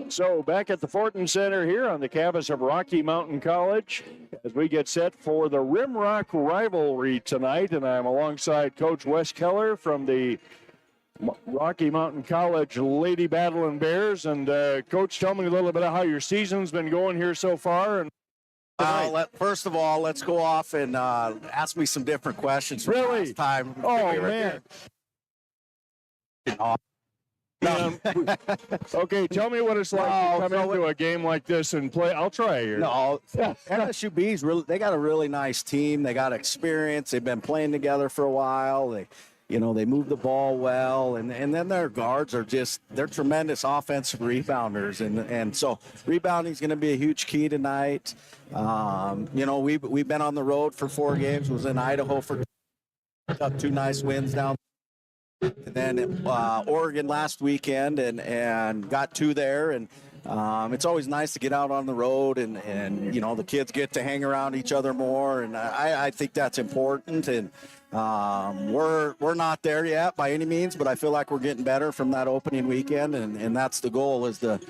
So back at the Fortin Center here on the campus of Rocky Mountain College as we get set for the Rimrock Rivalry tonight, and I'm alongside Coach Wes Keller from the Rocky Mountain College Lady Battlin Bears. And Coach, tell me a little bit of how your season's been going here so far. And first of all, let's go off and ask me some different questions. From really? Last time. Oh, man. Okay, tell me what it's like to come into a game like this and play. I'll try here. No, MSUB's really, they got a really nice team. They got experience. They've been playing together for a while. They move the ball well, and then their guards are they're tremendous offensive rebounders, and so rebounding is going to be a huge key tonight. We've been on the road for 4 games. Was in Idaho for 2 nice wins down. And then Oregon last weekend and got 2 there. And it's always nice to get out on the road and the kids get to hang around each other more. And I think that's important. And we're not there yet by any means, but I feel like we're getting better from that opening weekend. And that's the goal, is to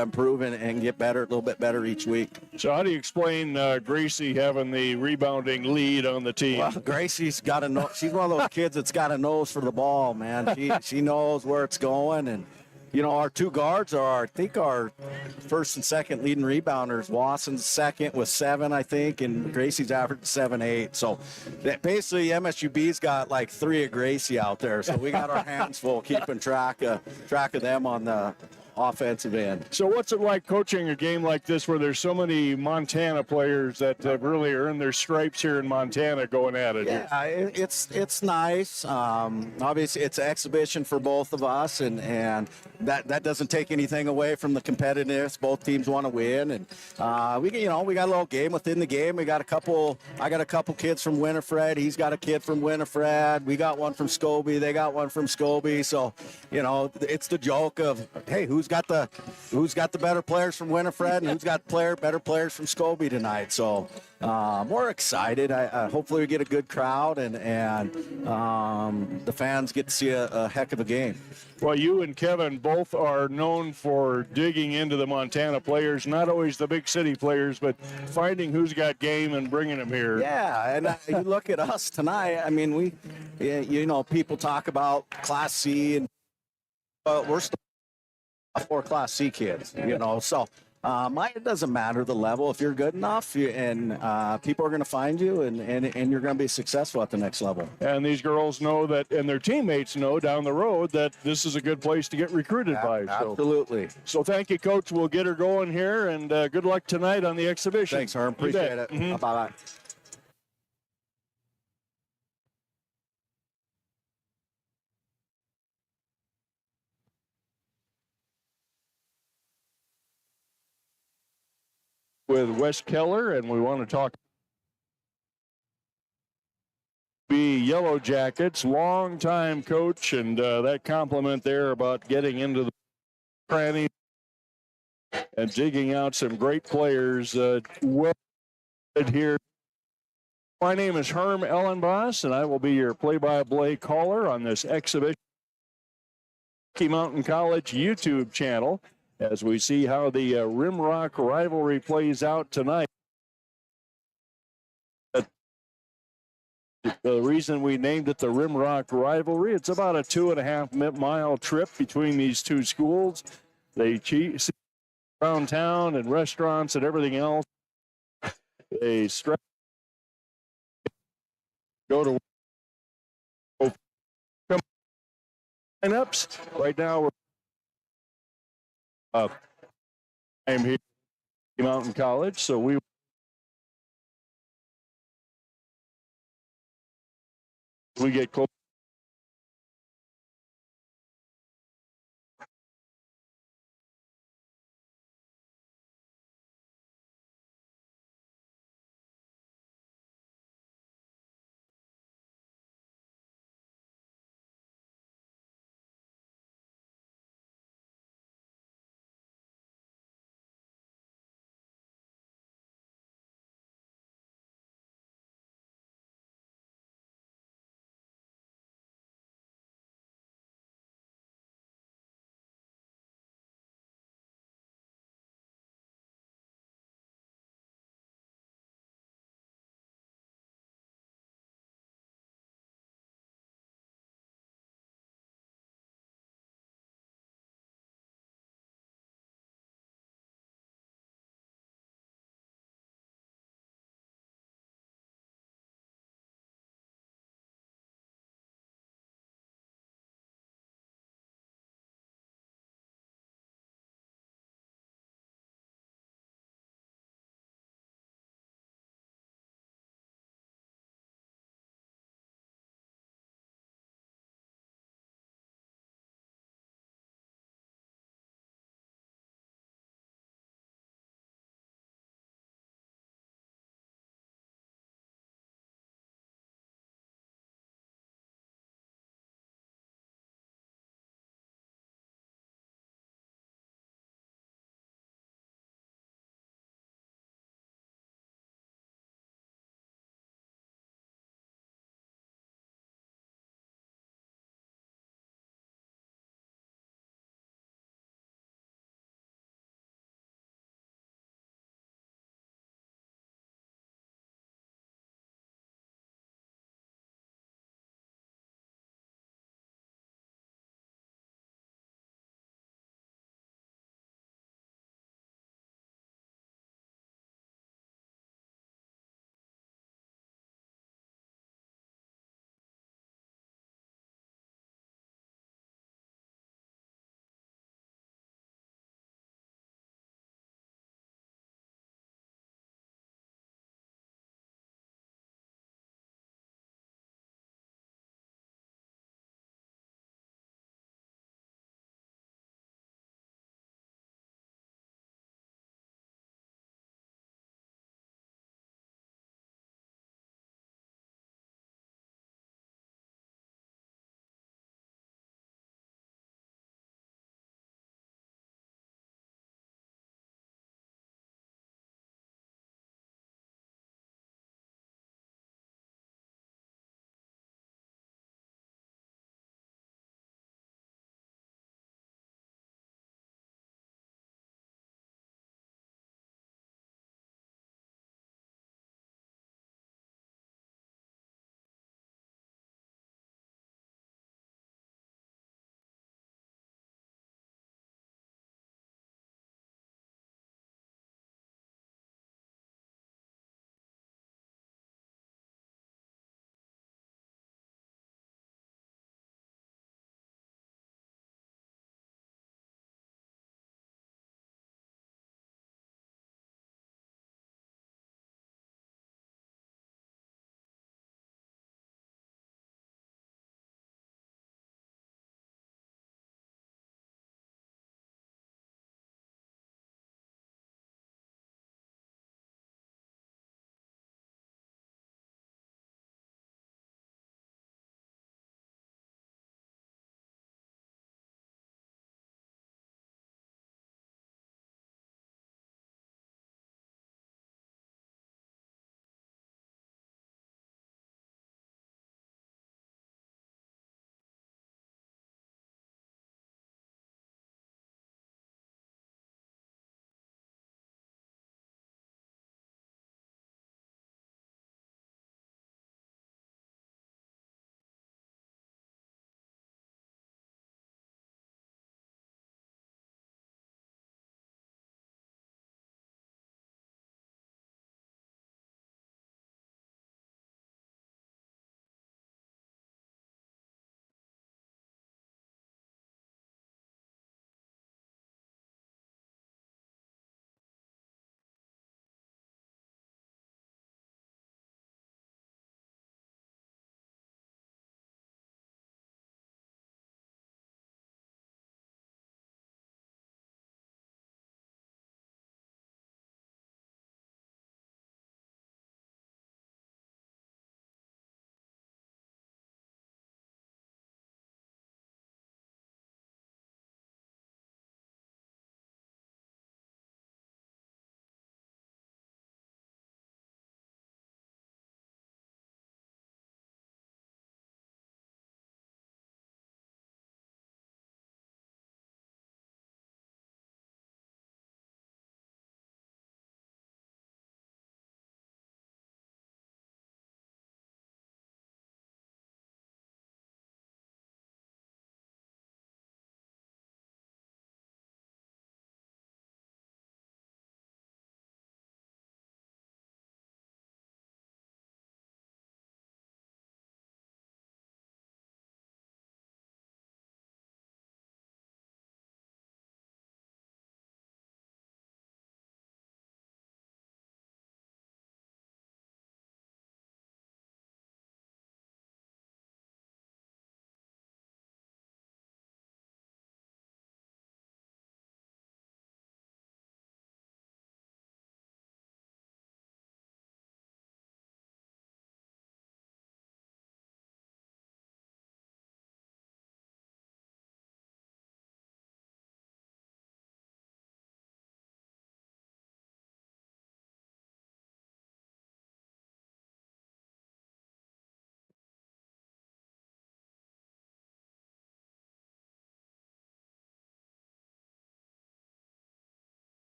improve and get better, a little bit better each week. So how do you explain Gracie having the rebounding lead on the team? Well, Gracie's got she's one of those kids that's got a nose for the ball, man. She knows where it's going. And, our 2 guards are, I think, our first and second leading rebounders. Watson's second with 7, I think, and Gracie's average 7-8. So basically, MSUB's got like 3 of Gracie out there. So we got our hands full keeping track of them on the offensive end. So what's it like coaching a game like this where there's so many Montana players that have really earned their stripes here in Montana going at it? Yeah, it's nice. Obviously, it's an exhibition for both of us, and that doesn't take anything away from the competitiveness. Both teams want to win, and we got a little game within the game. I got a couple kids from Winifred. He's got a kid from Winifred. We got one from Scobie. They got one from Scobie. So, it's the joke of, hey, who's got the better players from Winifred and who's got better players from Scobie tonight. So we're excited. Hopefully we get a good crowd and the fans get to see a heck of a game. Well, you and Kevin both are known for digging into the Montana players, not always the big city players, but finding who's got game and bringing them here. Yeah, and you look at us tonight. I mean, people talk about Class C, and we're still 4 Class C kids, so it doesn't matter the level. If you're good enough, and people are going to find you, and you're going to be successful at the next level. And these girls know that, and their teammates know down the road that this is a good place to get recruited by. Absolutely. So thank you, Coach. We'll get her going here, and good luck tonight on the exhibition. Thanks, Herm. Appreciate it. Mm-hmm. Bye-bye. With Wes Keller, and we want to talk Yellowjackets, longtime coach, and that compliment there about getting into the cranny and digging out some great players. Here. My name is Herm Elenbaas, and I will be your play-by-play caller on this exhibition Rocky Mountain College YouTube channel, as we see how the Rimrock rivalry plays out tonight. The reason we named it the Rimrock rivalry, it's about a 2.5-mile trip between these 2 schools. They see around town and restaurants and everything else. They go to lineups. Right now, I'm here at Mountain College, so we get close.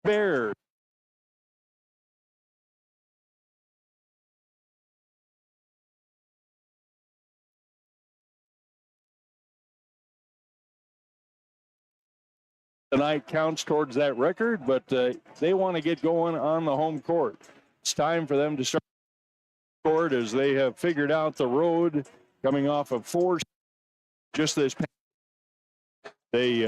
Bears. Tonight counts towards that record, but they want to get going on the home court. It's time for them to start court as they have figured out the road coming off of 4 just this past. They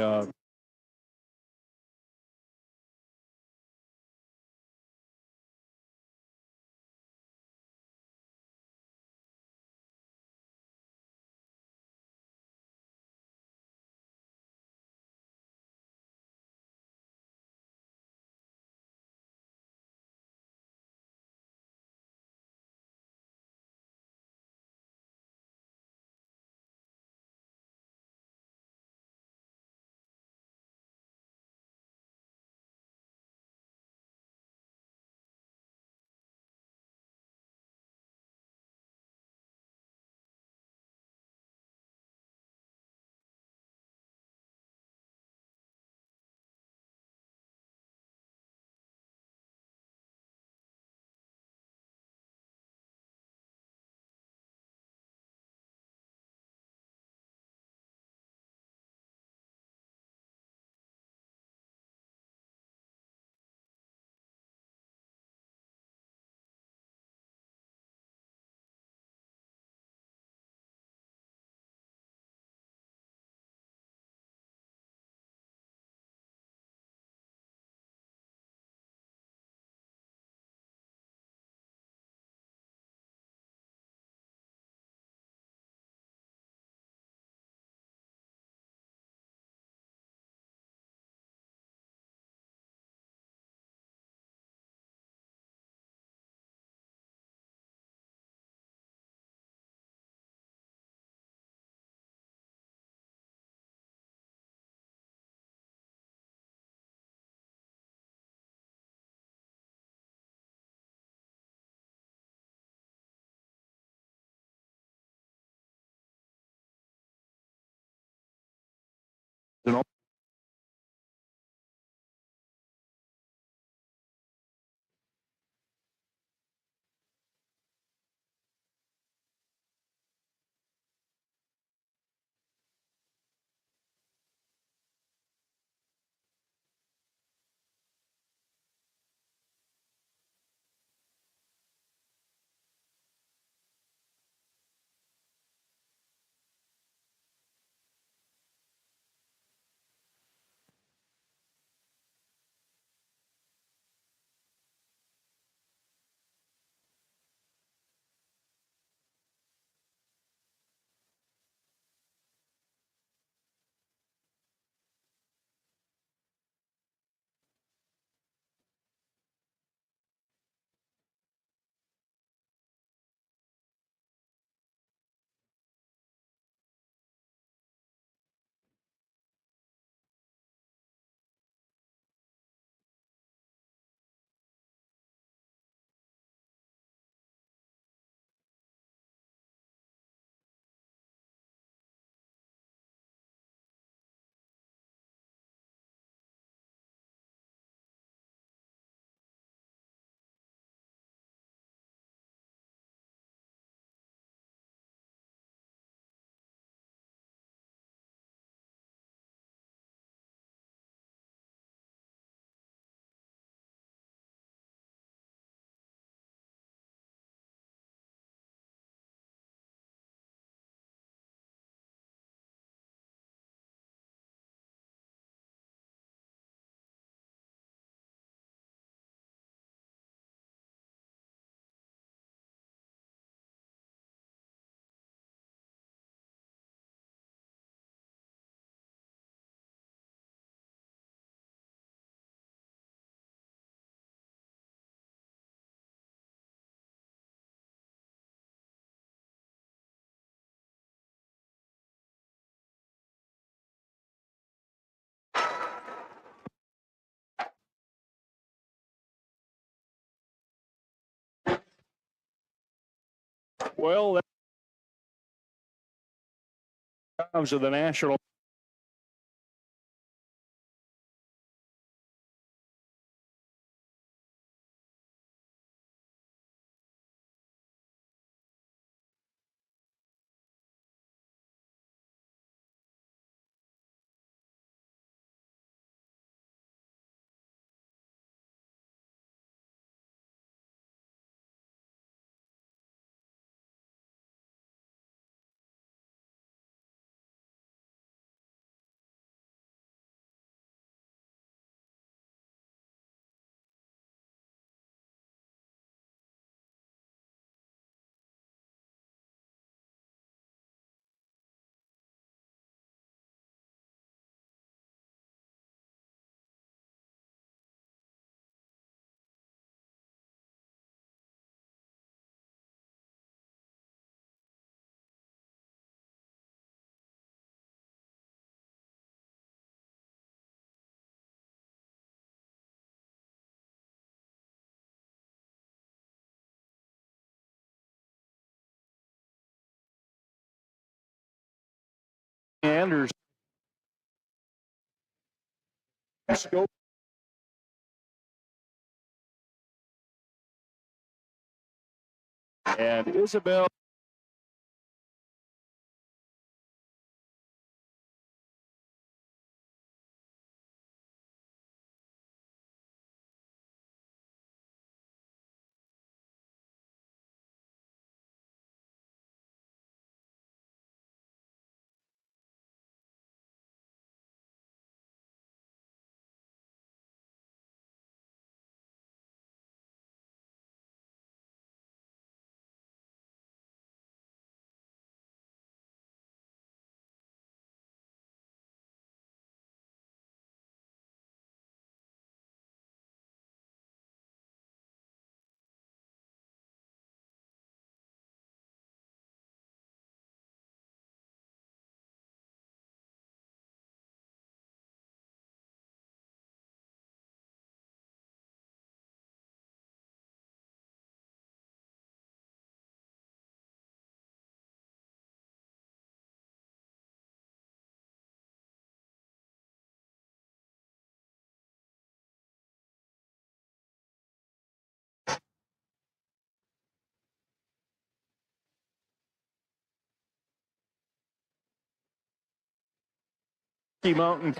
well, that comes to the national. Anders. Scope. And Isabel. Mountain.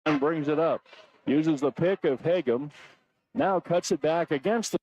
And brings it up. Uses the pick of Hagem. Now cuts it back against the.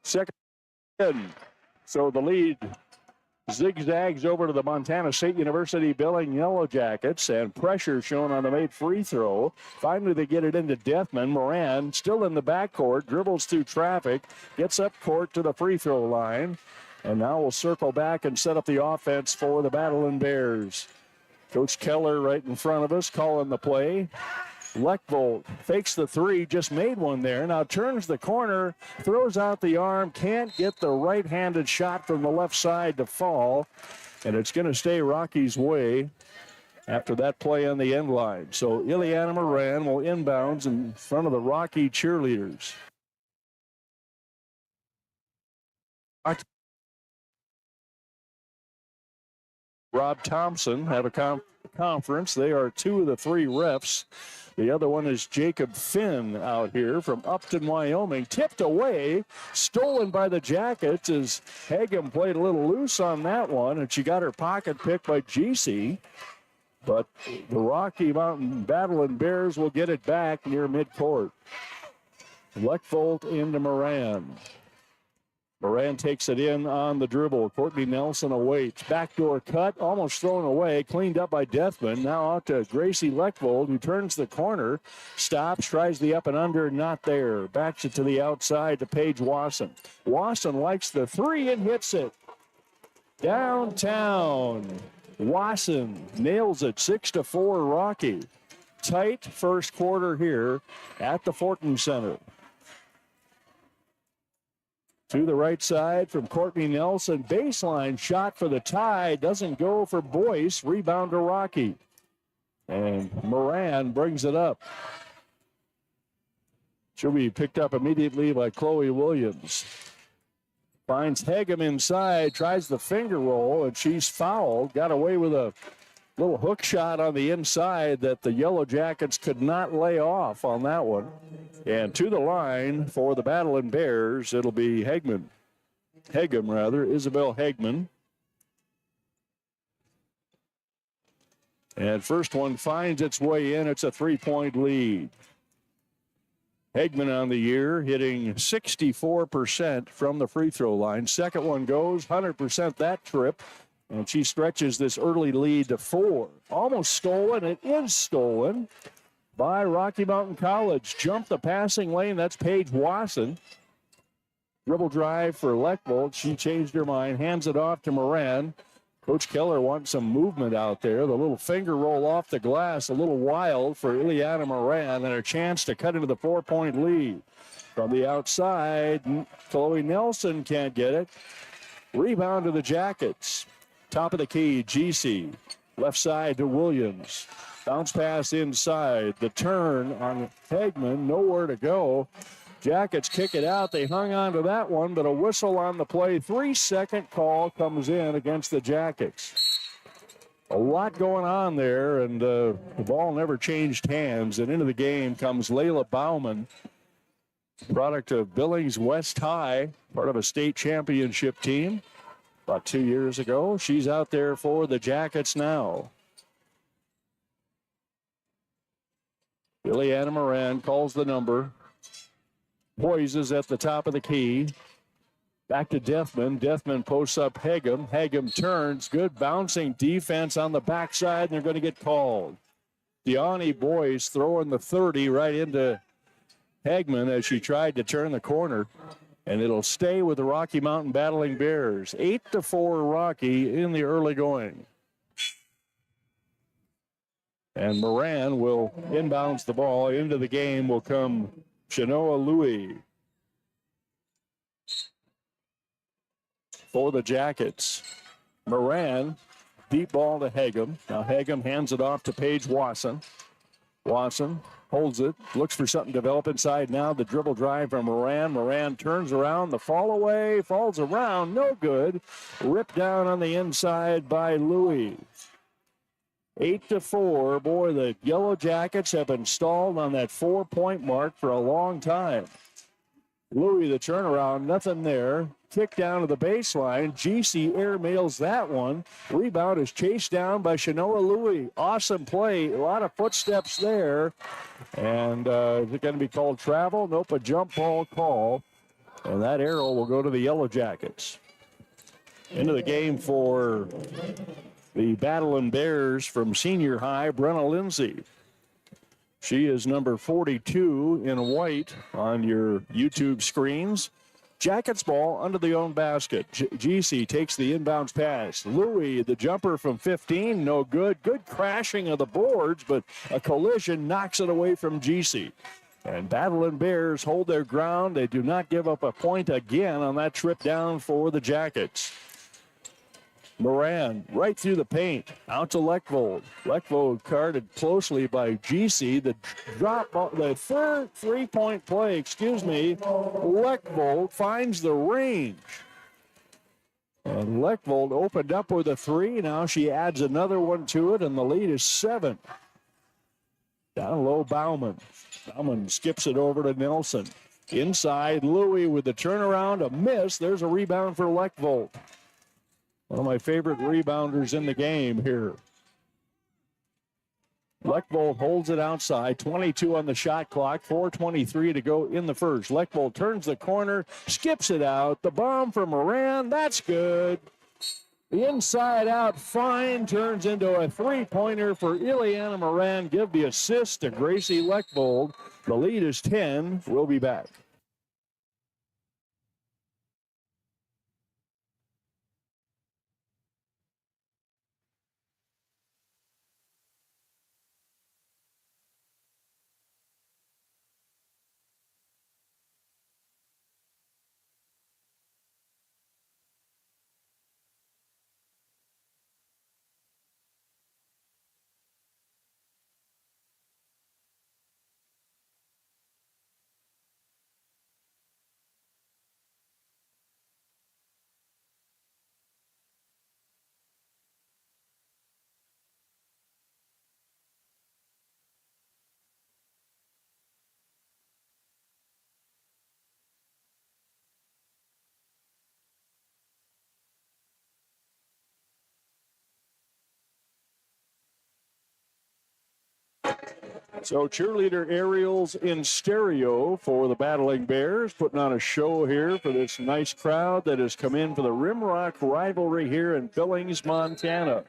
Second. So the lead zigzags over to the Montana State University Billings Yellowjackets, and pressure shown on the made free throw. Finally, they get it into Deathman. Moran still in the backcourt, dribbles through traffic, gets up court to the free throw line, and now we'll circle back and set up the offense for the Battlin Bears. Coach Keller right in front of us calling the play. Leckvold fakes the three, just made one there. Now turns the corner, throws out the arm, can't get the right-handed shot from the left side to fall. And it's going to stay Rocky's way after that play on the end line. So Ileana Moran will inbounds in front of the Rocky cheerleaders. Rob Thompson had a conference. They are two of the three refs. The other one is Jacob Finn out here from Upton, Wyoming. Tipped away, stolen by the Jackets as Hagem played a little loose on that one, and she got her pocket picked by GC. But the Rocky Mountain Battlin Bears will get it back near midcourt. Leckvold into Moran. Moran takes it in on the dribble. Courtney Nelson awaits. Backdoor cut, almost thrown away, cleaned up by Deathman. Now out to Gracie Leckvold, who turns the corner, stops, tries the up and under, not there. Backs it to the outside to Paige Wasson. Wasson likes the three and hits it. Downtown. Wasson nails it, 6-4 Rocky. Tight first quarter here at the Fortin Center. To the right side from Courtney Nelson. Baseline shot for the tie. Doesn't go for Boyce. Rebound to Rocky. And Moran brings it up. She'll be picked up immediately by Chloe Williams. Finds Hagem inside. Tries the finger roll, and she's fouled. Got away with a little hook shot on the inside that the Yellowjackets could not lay off on that one. And to the line for the Battlin Bears, it'll be Hagem, Isabel Hagman. And first one finds its way in. It's a 3-point lead. Hagman on the year, hitting 64% from the free throw line. Second one goes, 100% that trip. And she stretches this early lead to 4. Almost stolen. It is stolen by Rocky Mountain College. Jump the passing lane. That's Paige Wasson. Dribble drive for Leckvold. She changed her mind. Hands it off to Moran. Coach Keller wants some movement out there. The little finger roll off the glass. A little wild for Ileana Moran. And a chance to cut into the 4-point lead. From the outside, Chloe Nelson can't get it. Rebound to the Jackets. Top of the key, GC. Left side to Williams. Bounce pass inside. The turn on Hagman. Nowhere to go. Jackets kick it out. They hung on to that one, but a whistle on the play. 3-second call comes in against the Jackets. A lot going on there, and the ball never changed hands. And into the game comes Layla Bauman, product of Billings West High, part of a state championship team. About 2 years ago. She's out there for the Jackets now. Ileana Moran calls the number. Poises at the top of the key. Back to Deathman. Deathman posts up Hagem. Hagem turns. Good bouncing defense on the backside, and they're going to get called. Deani Boyce throwing the 30 right into Hagman as she tried to turn the corner. And it'll stay with the Rocky Mountain Battling Bears. 8-4 Rocky in the early going. And Moran will inbounds the ball. Into the game will come Shanoa Louie for the Jackets. Moran, deep ball to Hagem. Now Hagem hands it off to Paige Wasson. Wasson holds it, looks for something to develop inside now. The dribble drive from Moran. Moran turns around, the fall away, falls around, no good. Ripped down on the inside by Louie. 8-4. Boy, the Yellowjackets have been stalled on that 4-point mark for a long time. Louie, the turnaround, nothing there. Kick down to the baseline. GC airmails that one. Rebound is chased down by Shanoa Louie. Awesome play. A lot of footsteps there. And is it going to be called travel? Nope, a jump ball call. And that arrow will go to the Yellowjackets. Into the game for the Battlin Bears from senior high, Brenna Lindsay. She is number 42 in white on your YouTube screens. Jackets ball under the own basket. GC takes the inbounds pass. Louis, the jumper from 15, no good. Good crashing of the boards, but a collision knocks it away from GC. And Battlin Bears hold their ground. They do not give up a point again on that trip down for the Jackets. Moran right through the paint, out to Leckvold. Leckvold guarded closely by GC. The third three-point play, Leckvold finds the range. And Leckvold opened up with a three. Now she adds another one to it, and the lead is 7. Down low, Bauman. Bauman skips it over to Nelson. Inside, Louis with the turnaround, a miss. There's a rebound for Leckvold. One of my favorite rebounders in the game here. Leckvold holds it outside, 22 on the shot clock, 4:23 to go in the first. Leckvold turns the corner, skips it out. The bomb for Moran, that's good. The inside out fine turns into a three-pointer for Ileana Moran. Give the assist to Gracie Leckvold. The lead is 10. We'll be back. So cheerleader aerials in stereo for the Battling Bears, putting on a show here for this nice crowd that has come in for the Rimrock rivalry here in Billings, Montana.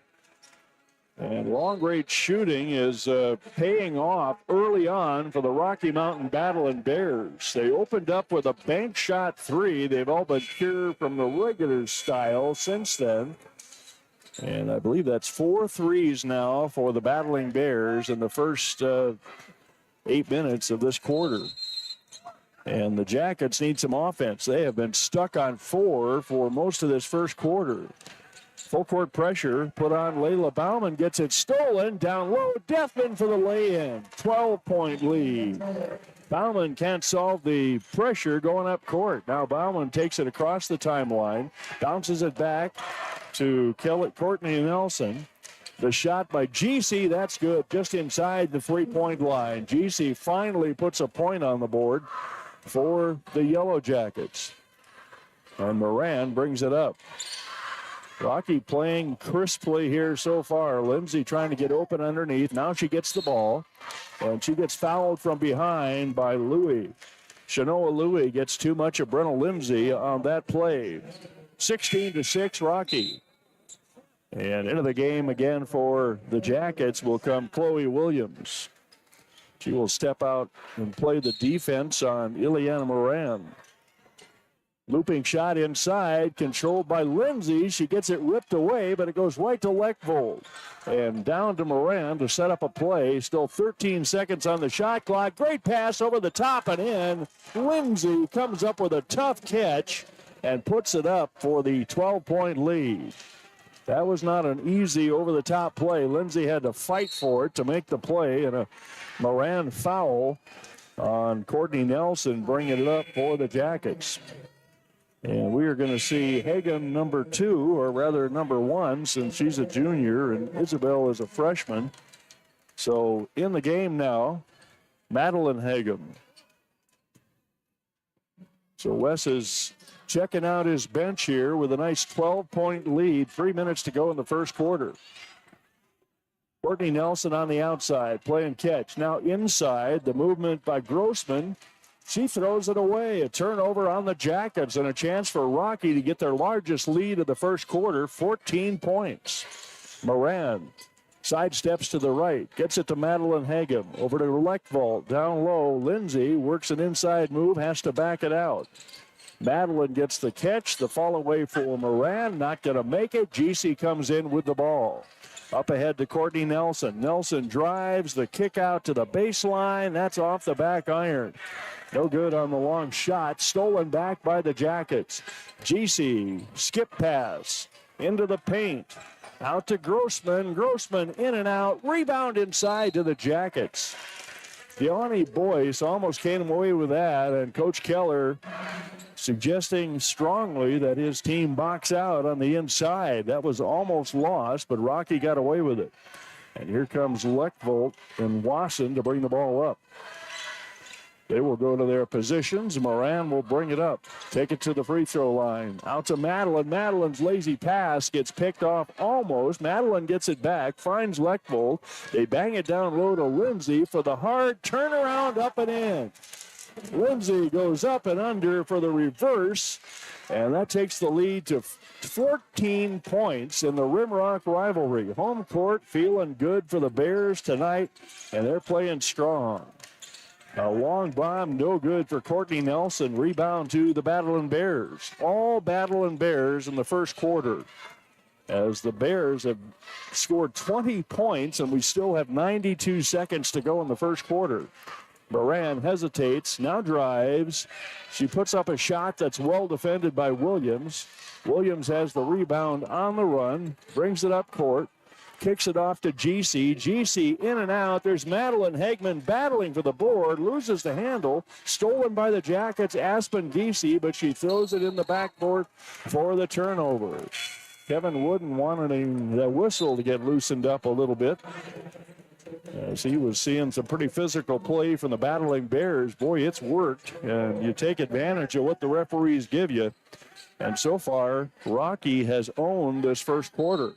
And long-range shooting is paying off early on for the Rocky Mountain Battling Bears. They opened up with a bank shot three. They've all been cured from the regular style since then. And I believe that's 4 threes now for the Battling Bears in the first 8 minutes of this quarter. And the Jackets need some offense. They have been stuck on 4 for most of this first quarter. Full court pressure put on Layla Bauman, gets it stolen. Down low, Deathman for the lay-in. 12-point lead. Bauman can't solve the pressure going up court. Now Bauman takes it across the timeline, bounces it back to Courtney Nelson. The shot by GC, that's good, just inside the three-point line. GC finally puts a point on the board for the Yellowjackets. And Moran brings it up. Rocky playing crisply here so far. Lindsay trying to get open underneath. Now she gets the ball, and she gets fouled from behind by Louis. Shanoa Louis gets too much of Brenna Lindsay on that play. 16-6 Rocky. And into the game again for the Jackets will come Chloe Williams. She will step out and play the defense on Ileana Moran. Looping shot inside, controlled by Lindsay. She gets it ripped away, but it goes right to Leckvold. And down to Moran to set up a play. Still 13 seconds on the shot clock. Great pass over the top and in. Lindsay comes up with a tough catch and puts it up for the 12-point lead. That was not an easy over-the-top play. Lindsay had to fight for it to make the play, and a Moran foul on Courtney Nelson bringing it up for the Jackets. And we are going to see Hagan number 2, or rather number 1, since she's a junior and Isabel is a freshman. So in the game now, Madeline Hagan. So Wes is checking out his bench here with a nice 12-point lead. 3 minutes to go in the first quarter. Courtney Nelson on the outside, playing catch. Now inside, the movement by Grossman. She throws it away. A turnover on the Jackets and a chance for Rocky to get their largest lead of the first quarter, 14 points. Moran sidesteps to the right, gets it to Madeline Hagan. Over to Leckvold, down low. Lindsay works an inside move, has to back it out. Madeline gets the catch. The fall away for Moran. Not going to make it. GC comes in with the ball. Up ahead to Courtney Nelson. Nelson drives the kick out to the baseline. That's off the back iron. No good on the long shot. Stolen back by the Jackets. GC skip pass into the paint. Out to Grossman. Grossman in and out. Rebound inside to the Jackets. Deani Boyce almost came away with that, and Coach Keller suggesting strongly that his team box out on the inside. That was almost lost, but Rocky got away with it. And here comes Lechvold and Wasson to bring the ball up. They will go to their positions. Moran will bring it up. Take it to the free throw line. Out to Madeline. Madeline's lazy pass gets picked off almost. Madeline gets it back, finds Lechvold. They bang it down low to Lindsay for the hard turnaround up and in. Lindsay goes up and under for the reverse, and that takes the lead to 14 points in the Rimrock rivalry. Home court feeling good for the Bears tonight, and they're playing strong. A long bomb, no good for Courtney Nelson. Rebound to the Battlin Bears. All Battlin Bears in the first quarter, as the Bears have scored 20 points, and we still have 92 seconds to go in the first quarter. Moran hesitates, now drives. She puts up a shot that's well defended by Williams. Williams has the rebound on the run, brings it up court, kicks it off to GC. GC in and out. There's Madeline Hegman battling for the board, loses the handle, stolen by the Jackets, Aspen Giese, but she throws it in the backboard for the turnover. Kevin Wooden wanting the whistle to get loosened up a little bit, as he was seeing some pretty physical play from the Battling Bears. Boy, it's worked, and you take advantage of what the referees give you. And so far, Rocky has owned this first quarter.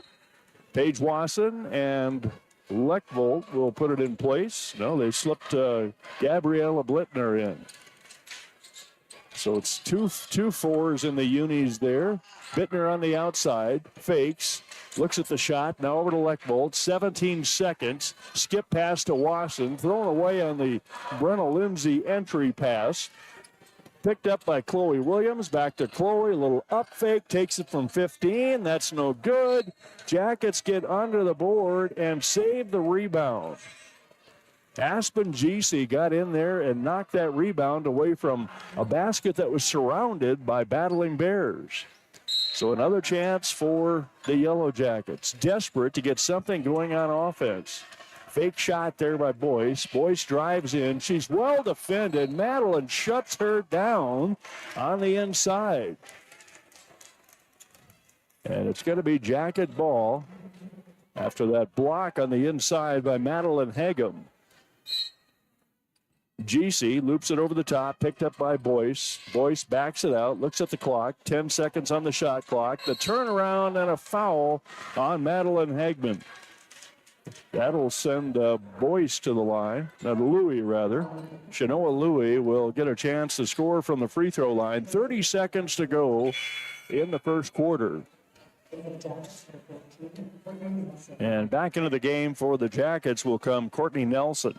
Paige Wasson and Lechvold will put it in place. No, they slipped Gabriella Blittner in. So it's two fours in the unis there. Bittner on the outside, fakes, looks at the shot, now over to Lechvold, 17 seconds, skip pass to Wasson, thrown away on the Brenna Lindsay entry pass. Picked up by Chloe Williams, back to Chloe, a little up fake, takes it from 15, that's no good. Jackets get under the board and save the rebound. Aspen Giese got in there and knocked that rebound away from a basket that was surrounded by Battling Bears. So another chance for the Yellowjackets, desperate to get something going on offense. Fake shot there by Boyce. Boyce drives in. She's well defended. Madeline shuts her down on the inside. And it's going to be Jacket ball after that block on the inside by Madeline Hegum. GC loops it over the top, picked up by Boyce. Boyce backs it out, looks at the clock, 10 seconds on the shot clock. The turnaround and a foul on Madeline Hegman. That'll send Boyce to the line, Louie rather. Shanoa Louie will get a chance to score from the free throw line. 30 seconds to go in the first quarter. And back into the game for the Jackets will come Courtney Nelson.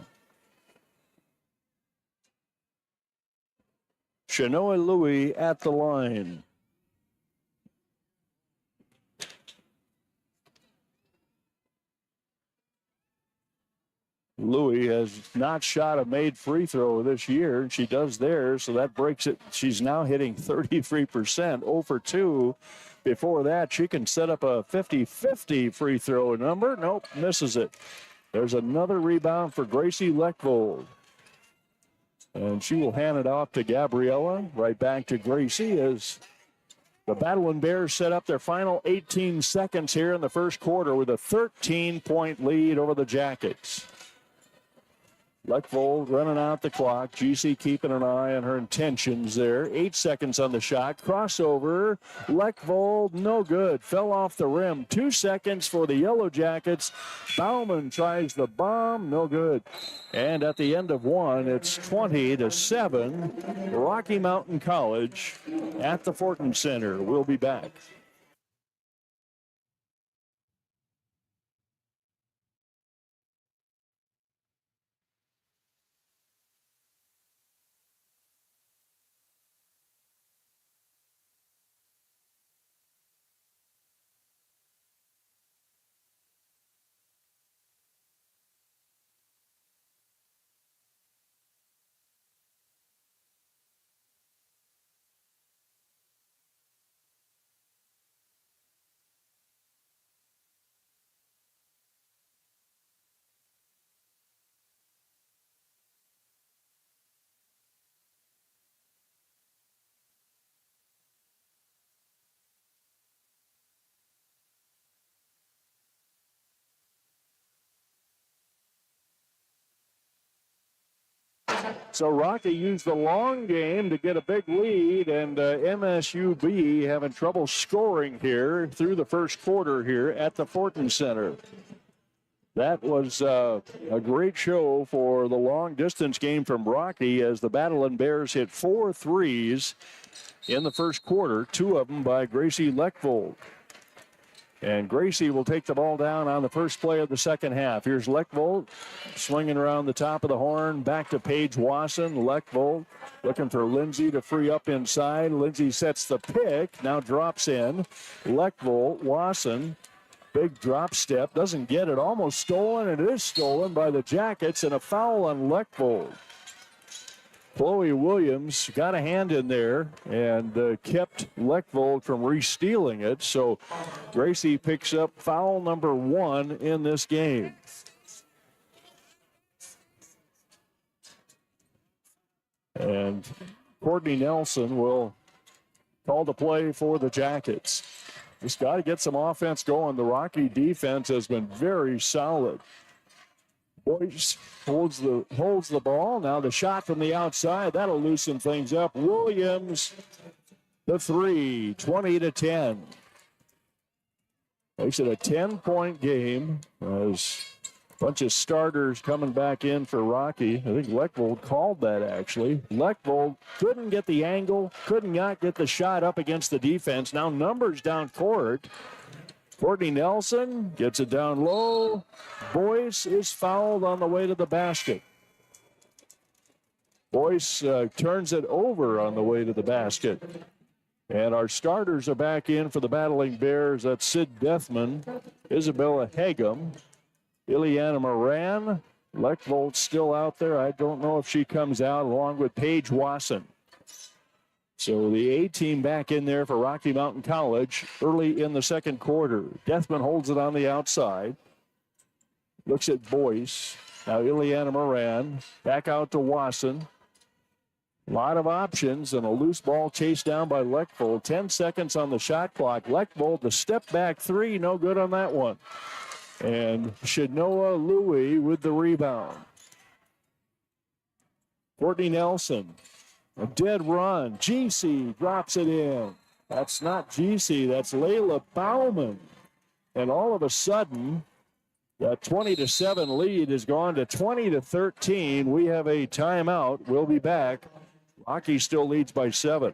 Shanoa Louie at the line. Louie has not shot a made free throw this year. She does there, so that breaks it. She's now hitting 33%, 0 for 2. Before that, she can set up a 50-50 free throw number. Nope, misses it. There's another rebound for Gracie Lechvold. And she will hand it off to Gabriella. Right back to Gracie as the Battlin Bears set up their final 18 seconds here in the first quarter with a 13-point lead over the Jackets. Lechvold running out the clock. GC keeping an eye on her intentions there. 8 seconds on the shot. Crossover. Lechvold, no good. Fell off the rim. 2 seconds for the Yellowjackets. Bauman tries the bomb. No good. And at the end of one, it's 20-7. Rocky Mountain College at the Fortin Center. We'll be back. So Rocky used the long game to get a big lead, and MSUB having trouble scoring here through the first quarter here at the Fortin Center. That was a great show for the long-distance game from Rocky as the Battlin Bears hit 4 threes in the first quarter, 2 of them by Gracie Leckvold. And Gracie will take the ball down on the first play of the second half. Here's Leckvold swinging around the top of the horn. Back to Paige Wasson. Leckvold looking for Lindsay to free up inside. Lindsay sets the pick. Now drops in. Leckvold, Wasson. Big drop step. Doesn't get it. Almost stolen. And it is stolen by the Jackets. And a foul on Leckvold. Chloe Williams got a hand in there and kept Leckvold from re-stealing it. So Gracie picks up foul number 1 in this game. And Courtney Nelson will call the play for the Jackets. Just got to get some offense going. The Rocky defense has been very solid. Boyce holds the ball. Now the shot from the outside. That'll loosen things up. Williams, the 3, 20-10. Makes it a 10-point game. As a bunch of starters coming back in for Rocky. I think Leckvold called that, actually. Leckvold couldn't get the angle, could not get the shot up against the defense. Now numbers down court. Courtney Nelson gets it down low. Boyce is fouled on the way to the basket. Boyce turns it over on the way to the basket. And our starters are back in for the Battling Bears. That's Sid Deathman, Isabella Hagum, Ileana Moran. Leckvold still out there. I don't know if she comes out, along with Paige Wasson. So the A-team back in there for Rocky Mountain College early in the second quarter. Deathman holds it on the outside. Looks at Boyce. Now Ileana Moran. Back out to Wasson. A lot of options and a loose ball chased down by Leckvold. 10 seconds on the shot clock. Leckvold, the step back 3, no good on that one. And Shanoa Louie with the rebound. Courtney Nelson. A dead run. GC drops it in. That's not GC. That's Layla Bauman. And all of a sudden, that 20-7 lead has gone to 20-13. We have a timeout. We'll be back. Rocky still leads by 7.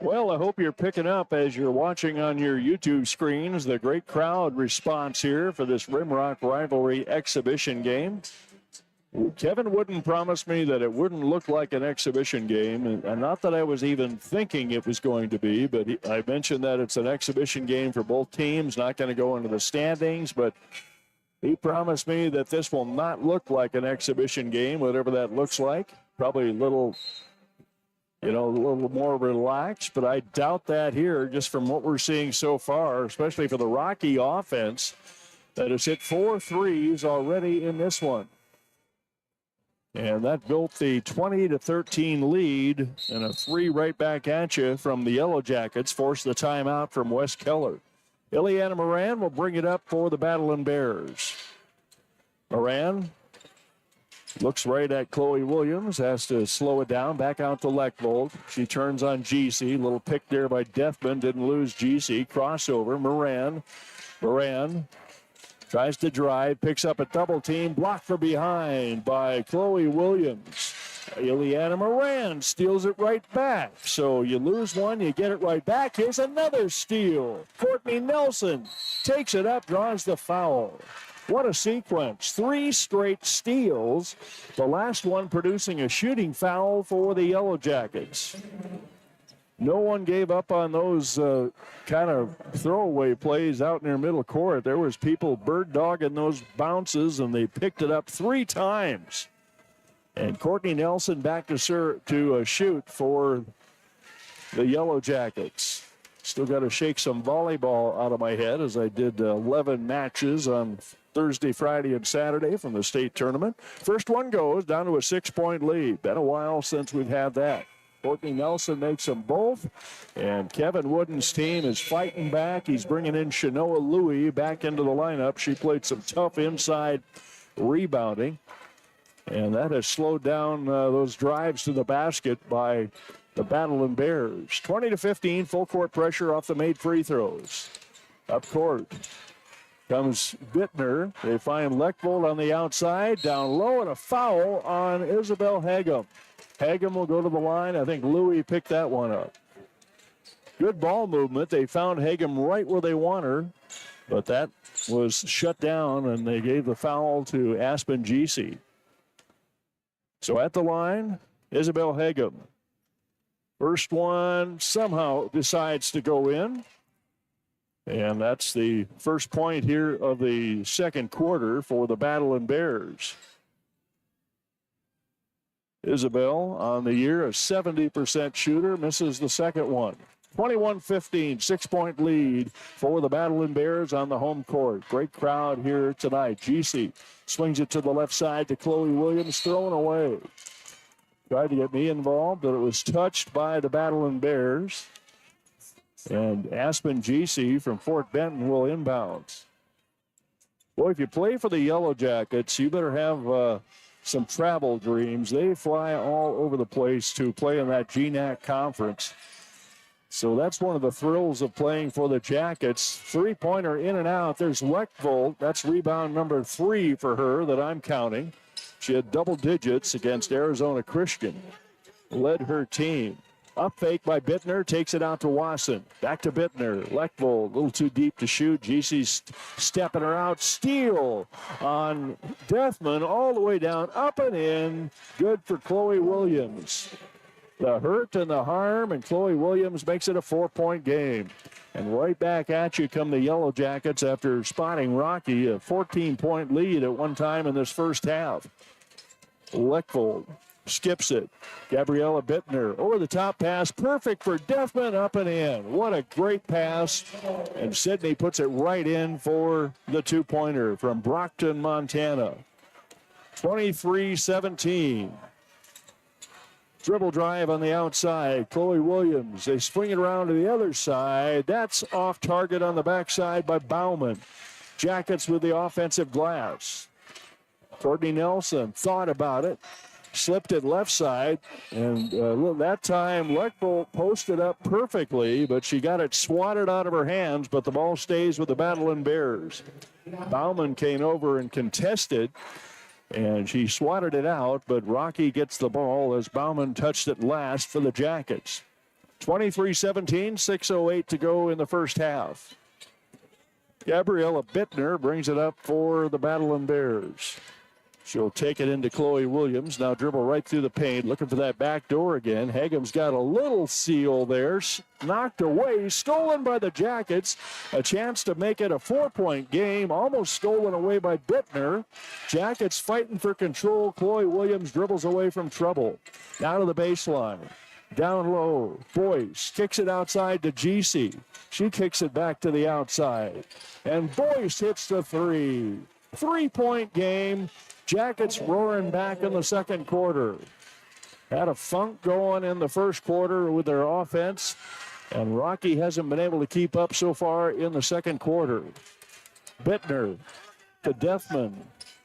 Well, I hope you're picking up as you're watching on your YouTube screens the great crowd response here for this Rimrock Rivalry exhibition game. Kevin Wooden promised me that it wouldn't look like an exhibition game, and not that I was even thinking it was going to be, but I mentioned that it's an exhibition game for both teams, not going to go into the standings, but he promised me that this will not look like an exhibition game, whatever that looks like. Probably a little more relaxed, but I doubt that here just from what we're seeing so far, especially for the Rocky offense that has hit 4 threes already in this one. And that built the 20-13 lead, and a 3 right back at you from the Yellowjackets forced the timeout from Wes Keller. Ileana Moran will bring it up for the Battlin Bears. Moran looks right at Chloe Williams, has to slow it down, back out to Leckvold. She turns on GC, little pick there by Deathman, didn't lose GC, crossover, Moran tries to drive, picks up a double team, blocked from behind by Chloe Williams. Ileana Moran steals it right back. So you lose one, you get it right back. Here's another steal. Courtney Nelson takes it up, draws the foul. What a sequence. 3 straight steals. The last one producing a shooting foul for the Yellowjackets. no one gave up on those kind of throwaway plays out in their middle court. There was people bird dogging those bounces, and they picked it up 3 times. And Courtney Nelson back to shoot for the Yellowjackets. Still got to shake some volleyball out of my head, as I did 11 matches on Thursday, Friday, and Saturday from the state tournament. First one goes down to a 6-point lead. Been a while since we've had that. Courtney Nelson makes them both, and Kevin Wooden's team is fighting back. He's bringing in Shanoa Louie back into the lineup. She played some tough inside rebounding, and that has slowed down those drives to the basket by the Battlin Bears. 20-15, full court pressure off the made free throws. Up court comes Bittner. They find Lechvold on the outside, down low, and a foul on Isabel Hagem. Hagem will go to the line. I think Louie picked that one up. Good ball movement. They found Hagem right where they want her, but that was shut down, and they gave the foul to Aspen Giese. So at the line, Isabel Hagem. First one somehow decides to go in, and that's the first point here of the second quarter for the Battlin Bears. Isabel on the year, a 70% shooter, misses the second one. 21-15, 6-point lead for the Battlin Bears on the home court. Great crowd here tonight. Giese swings it to the left side to Chloe Williams, thrown away. Tried to get me involved, but it was touched by the Battlin Bears. And Aspen Giese from Fort Benton will inbounds. Boy, if you play for the Yellowjackets, you better have some travel dreams. They fly all over the place to play in that GNAC conference. So that's one of the thrills of playing for the Jackets. 3-pointer in and out. There's Lechvold. That's rebound number 3 for her that I'm counting. She had double digits against Arizona Christian. Led her team. Up fake by Bittner, takes it out to Wasson. Back to Bittner. Lechvold, a little too deep to shoot. Gise's stepping her out. Steal on Deathman, all the way down, up and in. Good for Chloe Williams. The hurt and the harm, and Chloe Williams makes it a 4-point game. And right back at you come the Yellowjackets after spotting Rocky, a 14-point lead at one time in this first half. Lechvold skips it. Gabriella Bittner over the top pass. Perfect for Deathman, up and in. What a great pass. And Sydney puts it right in for the 2-pointer from Brockton, Montana. 23-17. Dribble drive on the outside. Chloe Williams. They swing it around to the other side. That's off target on the backside by Bauman. Jackets with the offensive glass. Courtney Nelson thought about it. Slipped it left side, and that time Lechvold posted up perfectly, but she got it swatted out of her hands, but the ball stays with the Battlin Bears. Bauman came over and contested, and she swatted it out, but Rocky gets the ball as Bauman touched it last for the Jackets. 23-17, 6:08 to go in the first half. Gabriella Bittner brings it up for the Battlin Bears. She'll take it into Chloe Williams. Now dribble right through the paint, looking for that back door again. Hagem's got a little seal there. Knocked away, stolen by the Jackets. A chance to make it a 4-point game, almost stolen away by Bittner. Jackets fighting for control. Chloe Williams dribbles away from trouble. Down to the baseline. Down low. Boyce kicks it outside to Giese. She kicks it back to the outside. And Boyce hits the 3. 3-point game. Jackets roaring back in the second quarter. Had a funk going in the first quarter with their offense, and Rocky hasn't been able to keep up so far in the second quarter. Bittner to Deathman.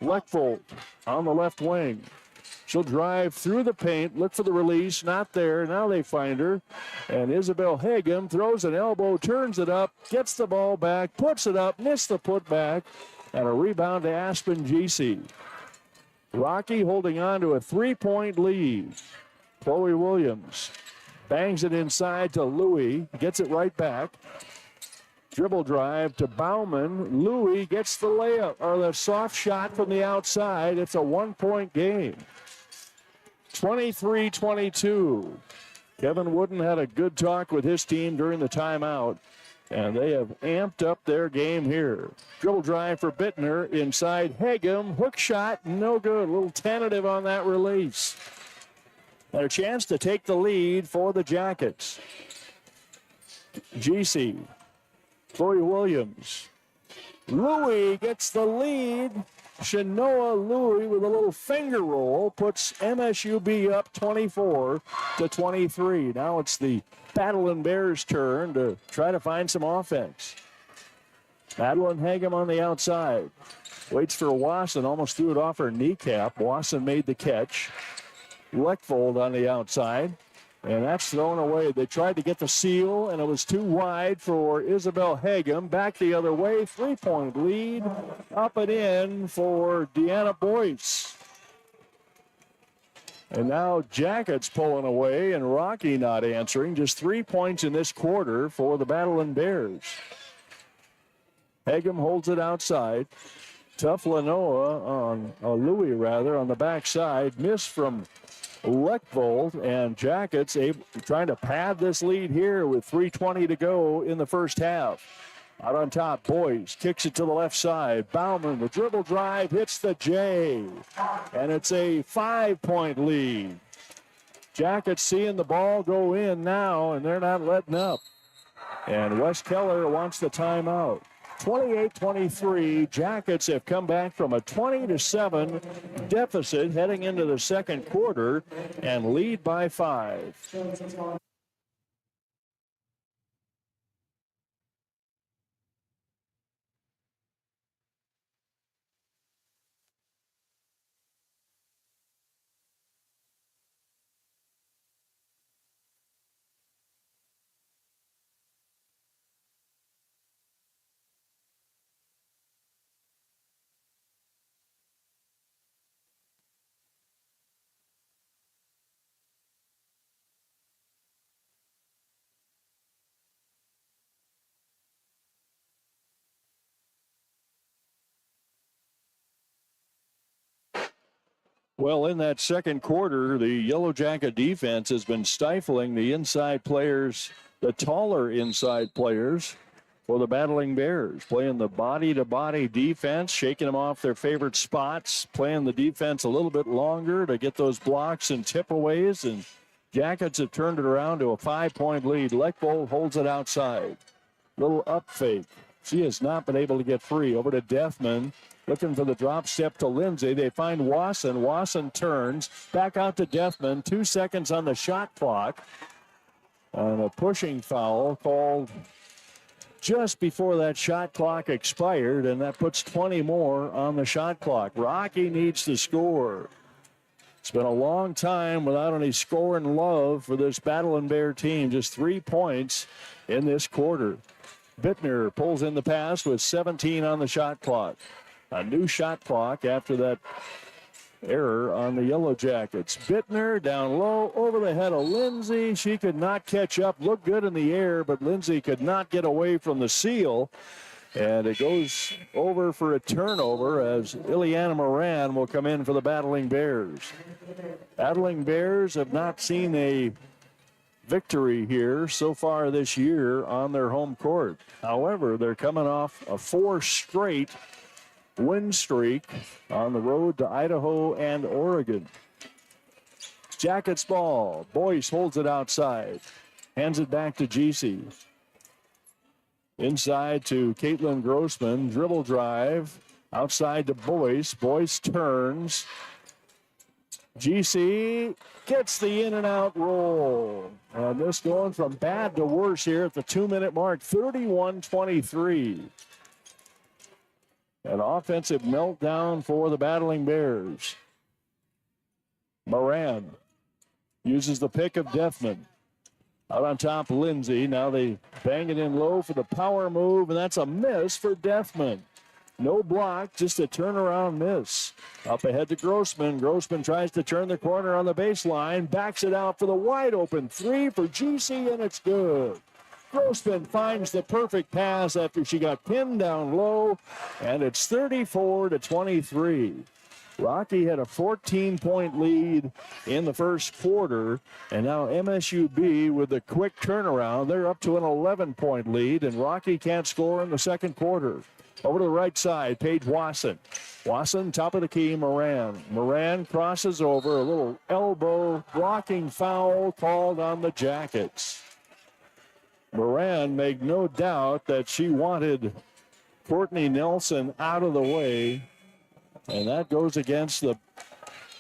Lechvold on the left wing. She'll drive through the paint, look for the release, not there. Now they find her, and Isabel Hagem throws an elbow, turns it up, gets the ball back, puts it up, missed the putback, and a rebound to Aspen Giese. Rocky holding on to a 3-point lead. Chloe Williams bangs it inside to Louie, gets it right back. Dribble drive to Bauman. Louie gets the layup, or the soft shot from the outside. It's a 1-point game. 23-22. Kevin Wooden had a good talk with his team during the timeout, and they have amped up their game here. Dribble drive for Bittner inside Hagem. Hook shot, no good. A little tentative on that release. And a chance to take the lead for the Jackets. GC, Corey Williams. Louis gets the lead. Shanoa Louis with a little finger roll puts MSUB up 24-23. Now it's the Battlin Bears' turn to try to find some offense. Battlin Hagem on the outside. Waits for Wasson, almost threw it off her kneecap. Wasson made the catch. Leckvold on the outside. And that's thrown away. They tried to get the seal, and it was too wide for Isabel Hagem. Back the other way. 3-point lead. Up and in for Deanna Boyce. And now Jackets pulling away, and Rocky not answering. Just 3 points in this quarter for the Battlin Bears. Hagem holds it outside. Tough Lanoa on Louis on the backside. Miss from Leckvold, and Jackets trying to pad this lead here with 3:20 to go in the first half. Out on top, Boyce kicks it to the left side. Bauman, the dribble drive, hits the J, and it's a 5-point lead. Jackets seeing the ball go in now, and they're not letting up. And Wes Keller wants the timeout. 28-23, Jackets have come back from a 20-7 deficit heading into the second quarter and lead by 5. Well, in that second quarter, the Yellowjacket defense has been stifling the inside players, the taller inside players for the Battling Bears, playing the body-to-body defense, shaking them off their favorite spots, playing the defense a little bit longer to get those blocks and tip-aways, and Jackets have turned it around to a 5-point lead. Leckvold holds it outside. Little up fake. She has not been able to get free. Over to Dethman. Looking for the drop step to Lindsay. They find Wasson. Wasson turns. Back out to Dethman. 2 seconds on the shot clock. And a pushing foul called just before that shot clock expired. And that puts 20 more on the shot clock. Rocky needs to score. It's been a long time without any scoring love for this Battlin' Bear team. Just 3 points in this quarter. Bittner pulls in the pass with 17 on the shot clock. A new shot clock after that error on the Yellowjackets. Bittner down low over the head of Lindsay. She could not catch up. Looked good in the air, but Lindsay could not get away from the seal. And it goes over for a turnover as Ileana Moran will come in for the Battling Bears. Battling Bears have not seen a victory here so far this year on their home court. However, they're coming off a 4 straight win streak on the road to Idaho and Oregon. Jackets ball. Boyce holds it outside. Hands it back to GC. Inside to Caitlin Grossman. Dribble drive. Outside to Boyce. Boyce turns. GC gets the in and out roll. And this going from bad to worse here at the 2-minute mark. 31-23. An offensive meltdown for the Battling Bears. Moran uses the pick of Dethman. Out on top, Lindsay. Now they bang it in low for the power move, and that's a miss for Dethman. No block, just a turnaround miss. Up ahead to Grossman. Grossman tries to turn the corner on the baseline, backs it out for the wide open 3 for GC, and it's good. Grossman finds the perfect pass after she got pinned down low, and it's 34-23. Rocky had a 14-point lead in the first quarter, and now MSUB with a quick turnaround. They're up to an 11-point lead, and Rocky can't score in the second quarter. Over to the right side, Paige Wasson. Wasson, top of the key, Moran. Moran crosses over, a little elbow blocking foul called on the Jackets. Moran made no doubt that she wanted Courtney Nelson out of the way, and that goes against the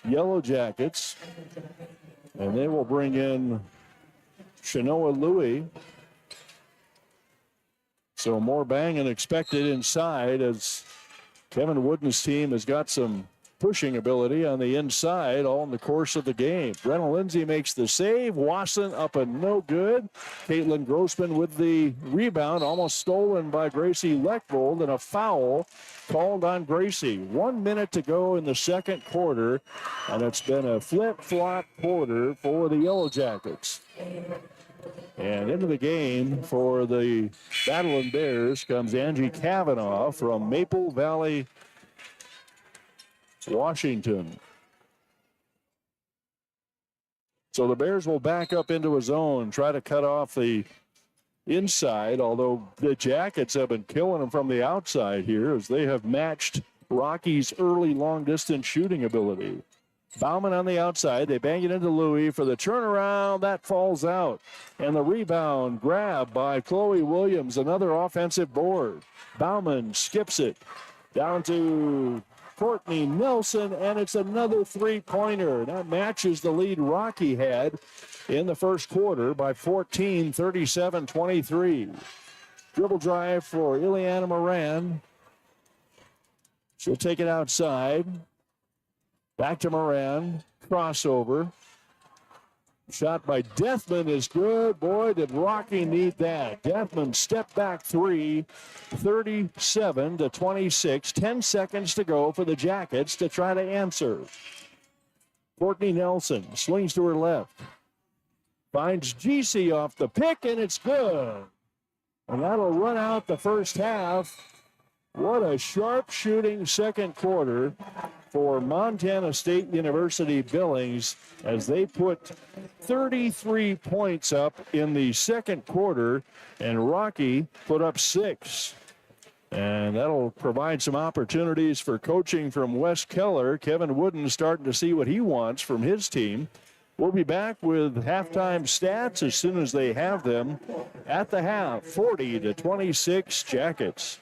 Yellowjackets. And they will bring in Shanoa Louie. So more banging expected inside as Kevin Wooden's team has got some pushing ability on the inside all in the course of the game. Brenna Lindsay makes the save. Wasson up and no good. Caitlin Grossman with the rebound, almost stolen by Gracie Leckvold, and a foul called on Gracie. 1 minute to go in the second quarter, and it's been a flip-flop quarter for the Yellowjackets. And into the game for the Battlin Bears comes Angie Cavanaugh from Maple Valley, Washington. So the Bears will back up into a zone, try to cut off the inside, although the Jackets have been killing them from the outside here as they have matched Rocky's early long-distance shooting ability. Bauman on the outside. They bang it into Louie for the turnaround. That falls out. And the rebound grab by Chloe Williams. Another offensive board. Bauman skips it down to Courtney Nelson, and it's another three-pointer. That matches the lead Rocky had in the first quarter by 14, 37-23. Dribble drive for Ileana Moran. She'll take it outside. Back to Moran. Crossover. Shot by Deathman is good. Boy, did Rocky need that. Deathman step back three. 37-26. 10 seconds to go for the Jackets to try to answer. Courtney Nelson swings to her left. Finds GC off the pick, and it's good. And that'll run out the first half. What a sharp shooting second quarter for Montana State University Billings as they put 33 points up in the second quarter, and Rocky put up 6. And that'll provide some opportunities for coaching from Wes Keller. Kevin Wooden starting to see what he wants from his team. We'll be back with halftime stats as soon as they have them at the half. 40-26 Jackets.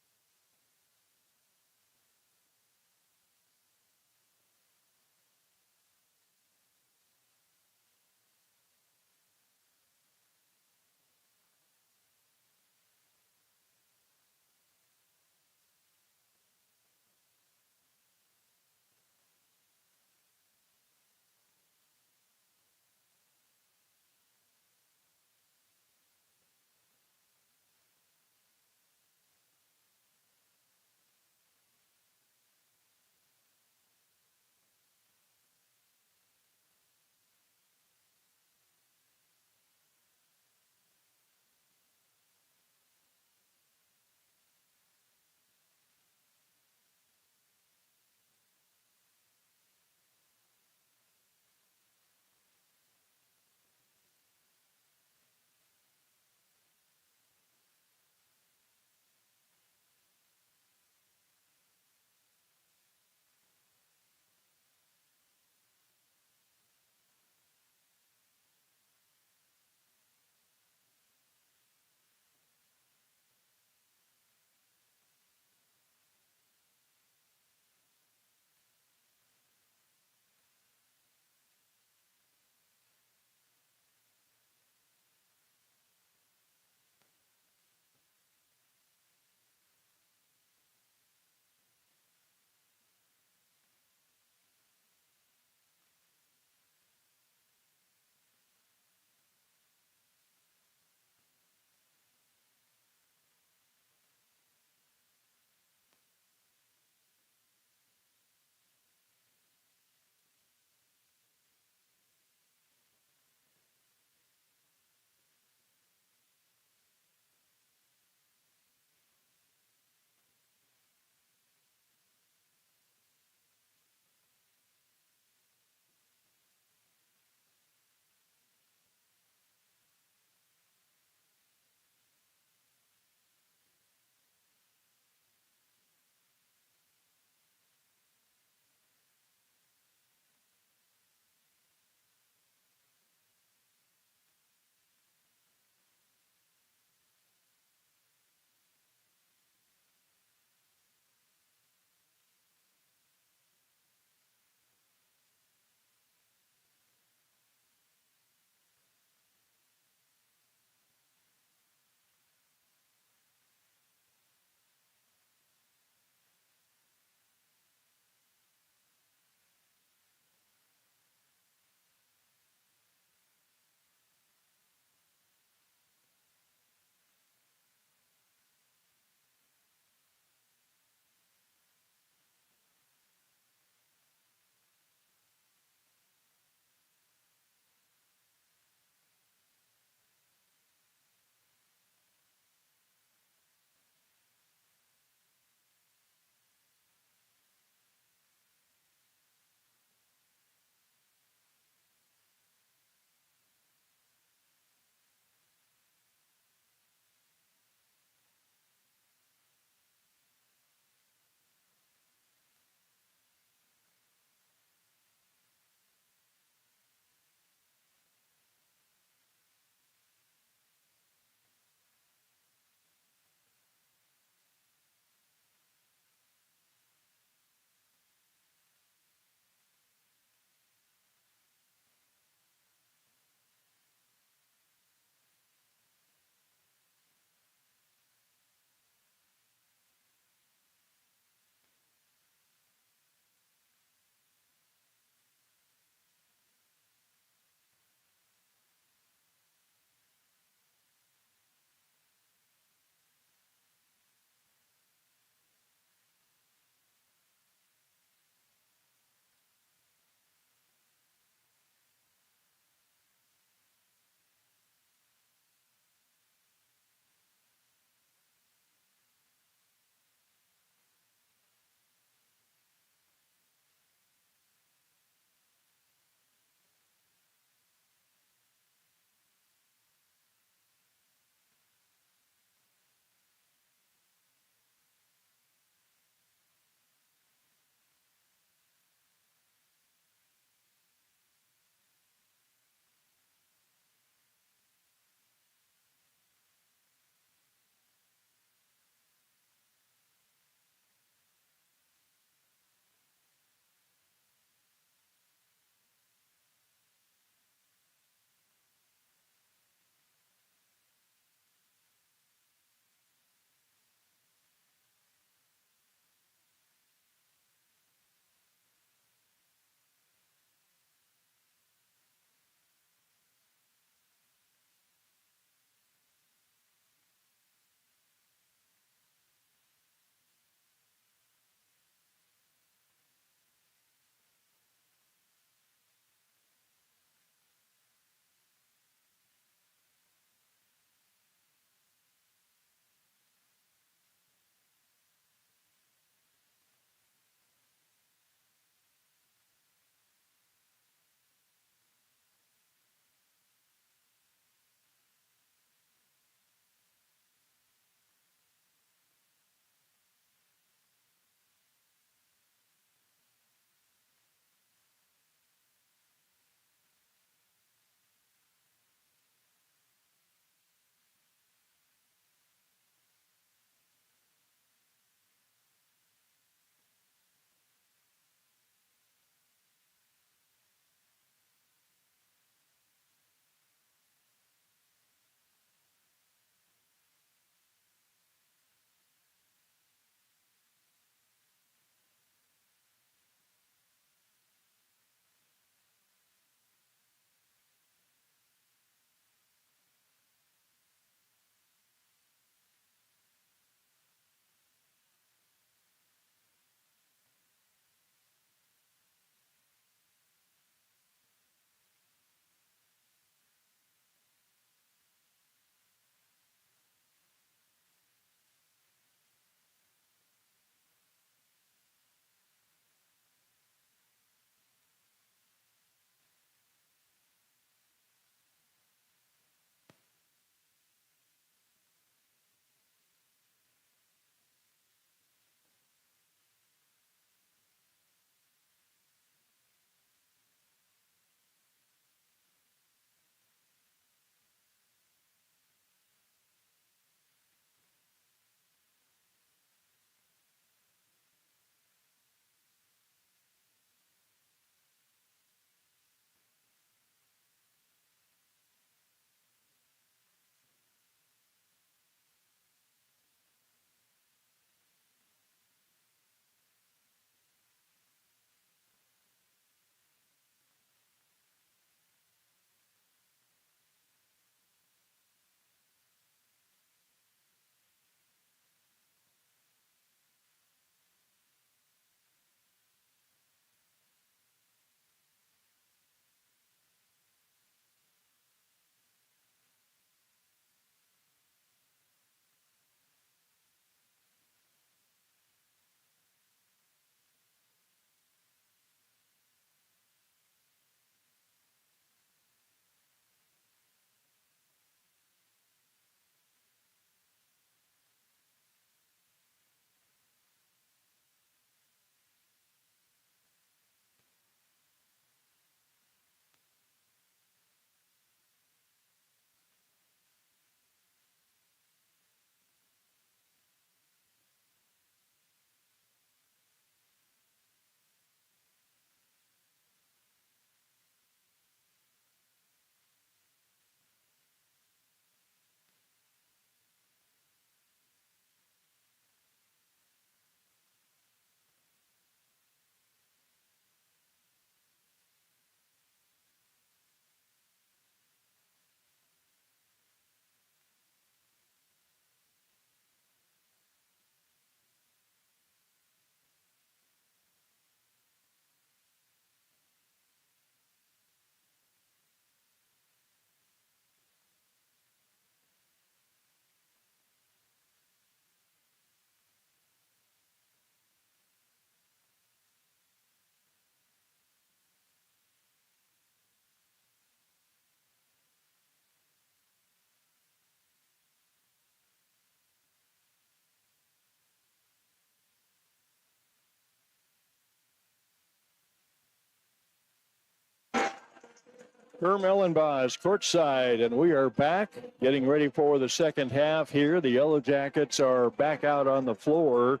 Herm Elenbaas courtside, and we are back getting ready for the second half here. The Yellowjackets are back out on the floor.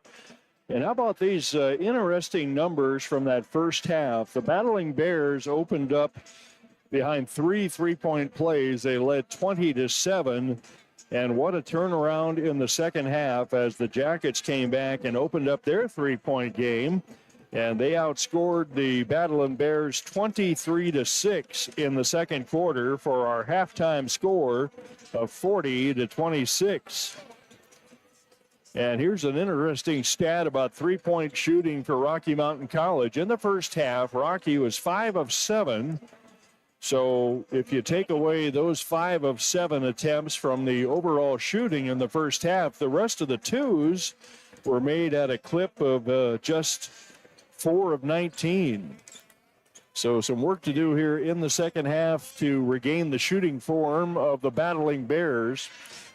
And how about these interesting numbers from that first half? The Battling Bears opened up behind three-point plays. They led 20-7. And what a turnaround in the second half as the Jackets came back and opened up their three-point game. And they outscored the Battlin Bears 23-6 in the second quarter for our halftime score of 40-26. And here's an interesting stat about three-point shooting for Rocky Mountain College. In the first half, Rocky was 5 of 7. So if you take away those 5 of 7 attempts from the overall shooting in the first half, the rest of the twos were made at a clip of just 4 of 19. So some work to do here in the second half to regain the shooting form of the Battling Bears.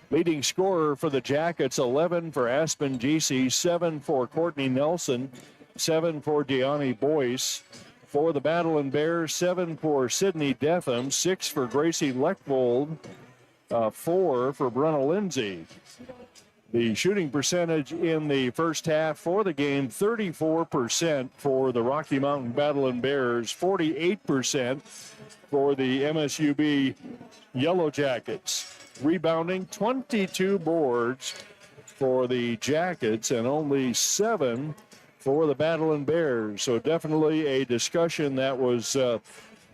Leading scorer for the Jackets, 11 for Aspen GC, 7 for Courtney Nelson, 7 for Deani Boyce. For the Battlin Bears, 7 for Sydney Detham, 6 for Gracie Leckvold, 4 for Brenna Lindsay. The shooting percentage in the first half for the game, 34% for the Rocky Mountain Battlin Bears, 48% for the MSUB Yellowjackets. Rebounding, 22 boards for the Jackets and only 7 for the Battlin Bears. So definitely a discussion that was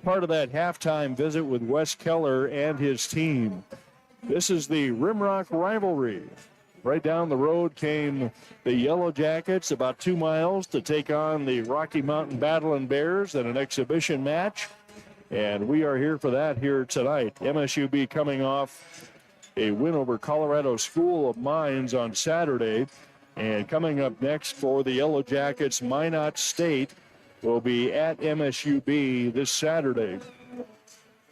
part of that halftime visit with Wes Keller and his team. This is the Rimrock Rivalry. Right down the road came the Yellowjackets, about 2 miles, to take on the Rocky Mountain Battlin Bears in an exhibition match. And we are here for that here tonight. MSUB coming off a win over Colorado School of Mines on Saturday. And coming up next for the Yellowjackets, Minot State will be at MSUB this Saturday.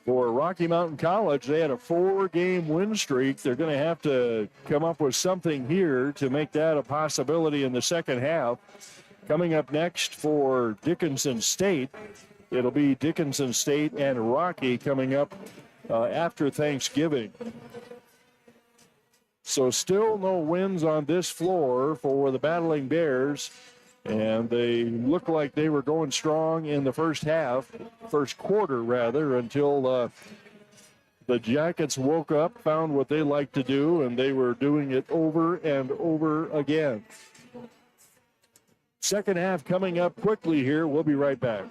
For Rocky Mountain College, they had a 4-game win streak. They're going to have to come up with something here to make that a possibility in the second half. Coming up next for Dickinson State, it'll be Dickinson State and Rocky coming up after Thanksgiving. So still no wins on this floor for the Battling Bears, and they look like they were going strong in the first quarter rather, until the Jackets woke up, found what they like to do, and they were doing it over and over again. Second half coming up quickly here. We'll be right back.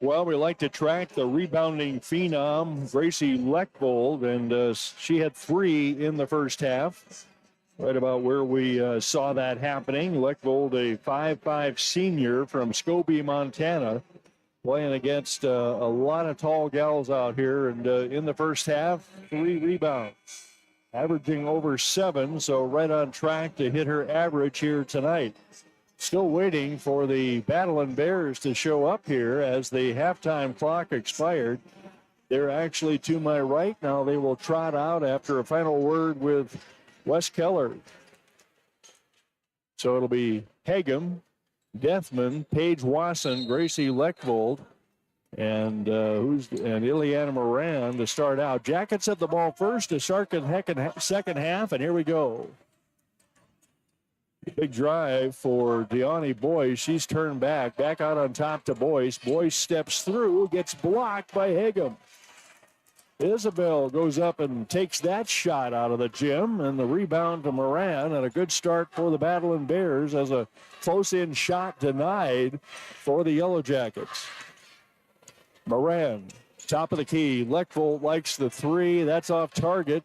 Well, we like to track the rebounding phenom, Gracie Leckvold, and she had 3 in the first half, right about where we saw that happening. Leckvold, a 5'5" senior from Scobie, Montana, playing against a lot of tall gals out here. And in the first half, 3 rebounds, averaging over 7, so right on track to hit her average here tonight. Still waiting for the Battlin Bears to show up here as the halftime clock expired. They're actually to my right now. They will trot out after a final word with Wes Keller. So it'll be Hagum, Deathman, Paige Wasson, Gracie Leckvold, and Ileana Moran to start out. Jackets have the ball first to start the second half, and here we go. Big drive for Deani Boyce. She's turned back out on top to Boyce. Boyce steps through, gets blocked by Hagum. Isabel goes up and takes that shot out of the gym, and the rebound to Moran, and a good start for the Battlin Bears as a close-in shot denied for the Yellowjackets. Moran, top of the key. Leckvold likes the 3. That's off target.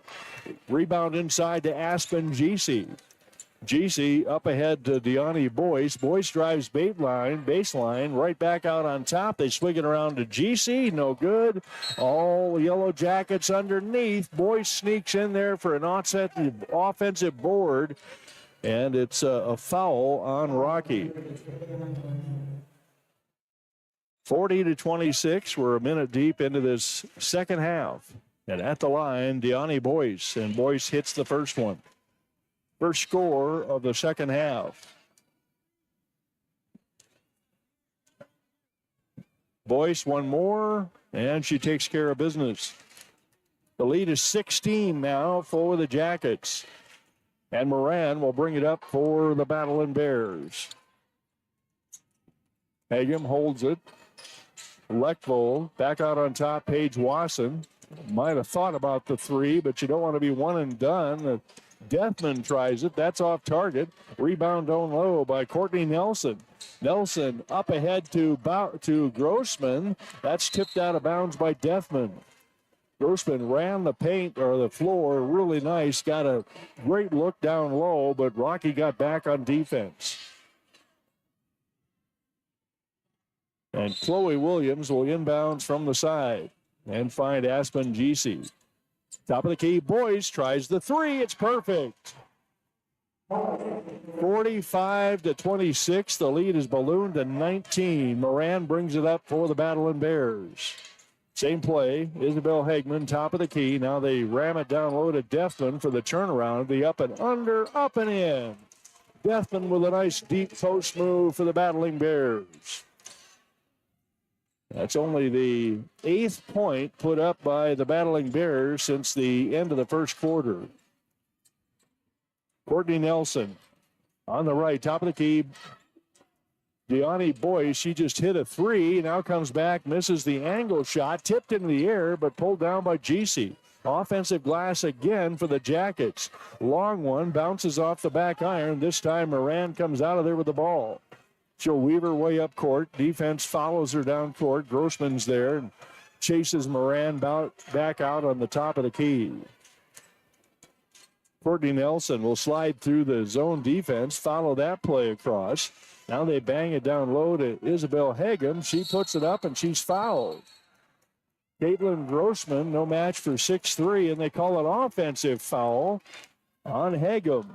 Rebound inside to Aspen GC. GC up ahead to Deani Boyce. Boyce drives baseline, right back out on top. They swing it around to GC, no good. All Yellowjackets underneath. Boyce sneaks in there for an offensive board, and it's a foul on Rocky. 40-26. We're a minute deep into this second half. And at the line, Deani Boyce, and Boyce hits the first one. First score of the second half. Boyce one more, and she takes care of business. The lead is 16 now for the Jackets. And Moran will bring it up for the Battlin Bears. Hagem holds it. Leckvold back out on top. Paige Wasson might have thought about the three, but you don't want to be one and done. Deathman tries it. That's off target. Rebound down low by Courtney Nelson. Nelson up ahead to Grossman. That's tipped out of bounds by Deathman. Grossman ran the paint or the floor really nice. Got a great look down low, but Rocky got back on defense. And Chloe Williams will inbounds from the side and find Aspen GC. Top of the key, Boyce tries the three. It's perfect. 45-26. The lead is ballooned to 19. Moran brings it up for the Battlin Bears. Same play. Isabel Hagman, top of the key. Now they ram it down low to Deathman for the turnaround. The up and under, up and in. Deathman with a nice deep post move for the Battling Bears. That's only the 8th point put up by the Battling Bears since the end of the first quarter. Courtney Nelson on the right, top of the key. Deani Boyce, she just hit a three, now comes back, misses the angle shot, tipped into the air, but pulled down by GC. Offensive glass again for the Jackets. Long one, bounces off the back iron. This time Moran comes out of there with the ball. She'll weave her way up court. Defense follows her down court. Grossman's there and chases Moran back out on the top of the key. Courtney Nelson will slide through the zone defense, follow that play across. Now they bang it down low to Isabel Hagem. She puts it up and she's fouled. Caitlin Grossman, no match for 6'3", and they call an offensive foul on Hagem.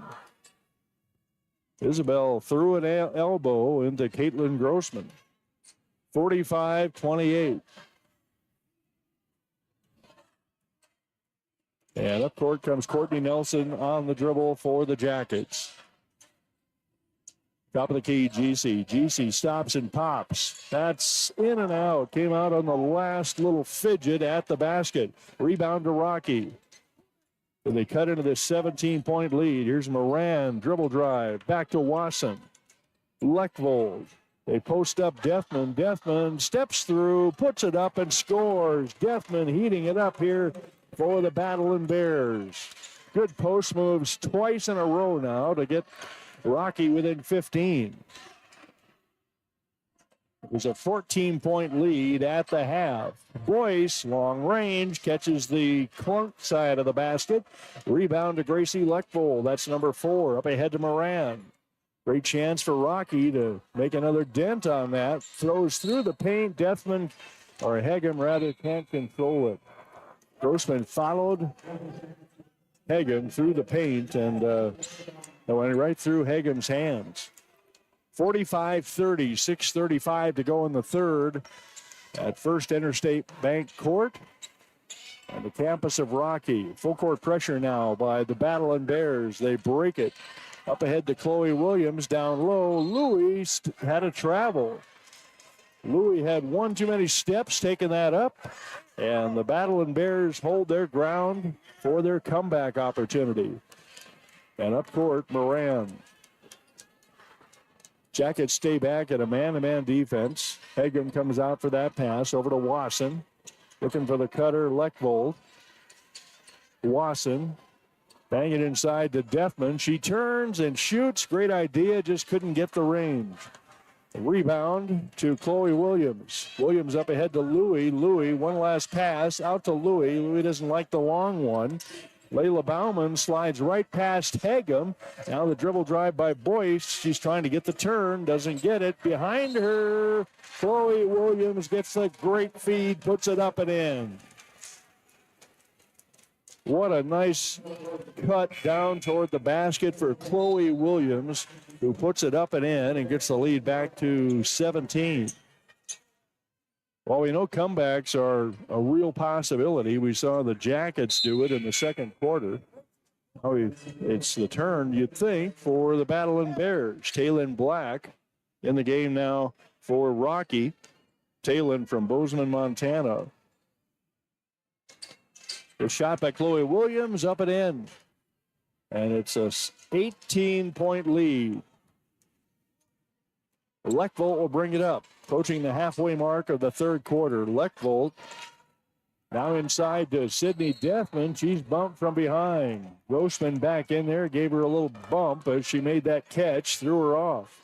Isabel threw an elbow into Caitlin Grossman. 45-28. And up court comes Courtney Nelson on the dribble for the Jackets. Top of the key, GC. GC stops and pops. That's in and out. Came out on the last little fidget at the basket. Rebound to Rocky. And they cut into this 17-point lead. Here's Moran, dribble drive, back to Wasson. Leckvold. They post up Deathman. Deathman steps through, puts it up, and scores. Deathman heating it up here for the Battlin Bears. Good post moves twice in a row now to get Rocky within 15. It was a 14-point lead at the half. Boyce, long range, catches the clunk side of the basket. Rebound to Gracie Leckvold. That's number 4. Up ahead to Moran. Great chance for Rocky to make another dent on that. Throws through the paint. Deathman, or Hagem rather, can't control it. Grossman followed Hagem through the paint and went right through Hagem's hands. 45-30, 6:35 to go in the third at First Interstate Bank Court on the campus of Rocky. Full court pressure now by the Battlin Bears. They break it. Up ahead to Chloe Williams. Down low, Louie had a travel. Louie had one too many steps, taking that up. And the Battlin Bears hold their ground for their comeback opportunity. And up court, Moran. Jackets stay back at a man-to-man defense. Hagem comes out for that pass over to Wasson. Looking for the cutter, Leckvold. Wasson. Bang it inside to Deathman. She turns and shoots. Great idea, just couldn't get the range. Rebound to Chloe Williams. Williams up ahead to Louie. Louie, one last pass out to Louie. Louie doesn't like the long one. Layla Bauman slides right past Hagum. Now the dribble drive by Boyce. She's trying to get the turn, doesn't get it. Behind her, Chloe Williams gets a great feed, puts it up and in. What a nice cut down toward the basket for Chloe Williams, who puts it up and in and gets the lead back to 17. Well, we know comebacks are a real possibility. We saw the Jackets do it in the second quarter. It's the turn, you'd think, for the Battlin Bears. Taylon Black in the game now for Rocky. Taylon from Bozeman, Montana. The shot by Chloe Williams, up and in. And it's a 18-point lead. Lechvold will bring it up, approaching the halfway mark of the third quarter. Lechvold now inside to Sydney Deathman. She's bumped from behind. Grossman back in there, gave her a little bump as she made that catch, threw her off.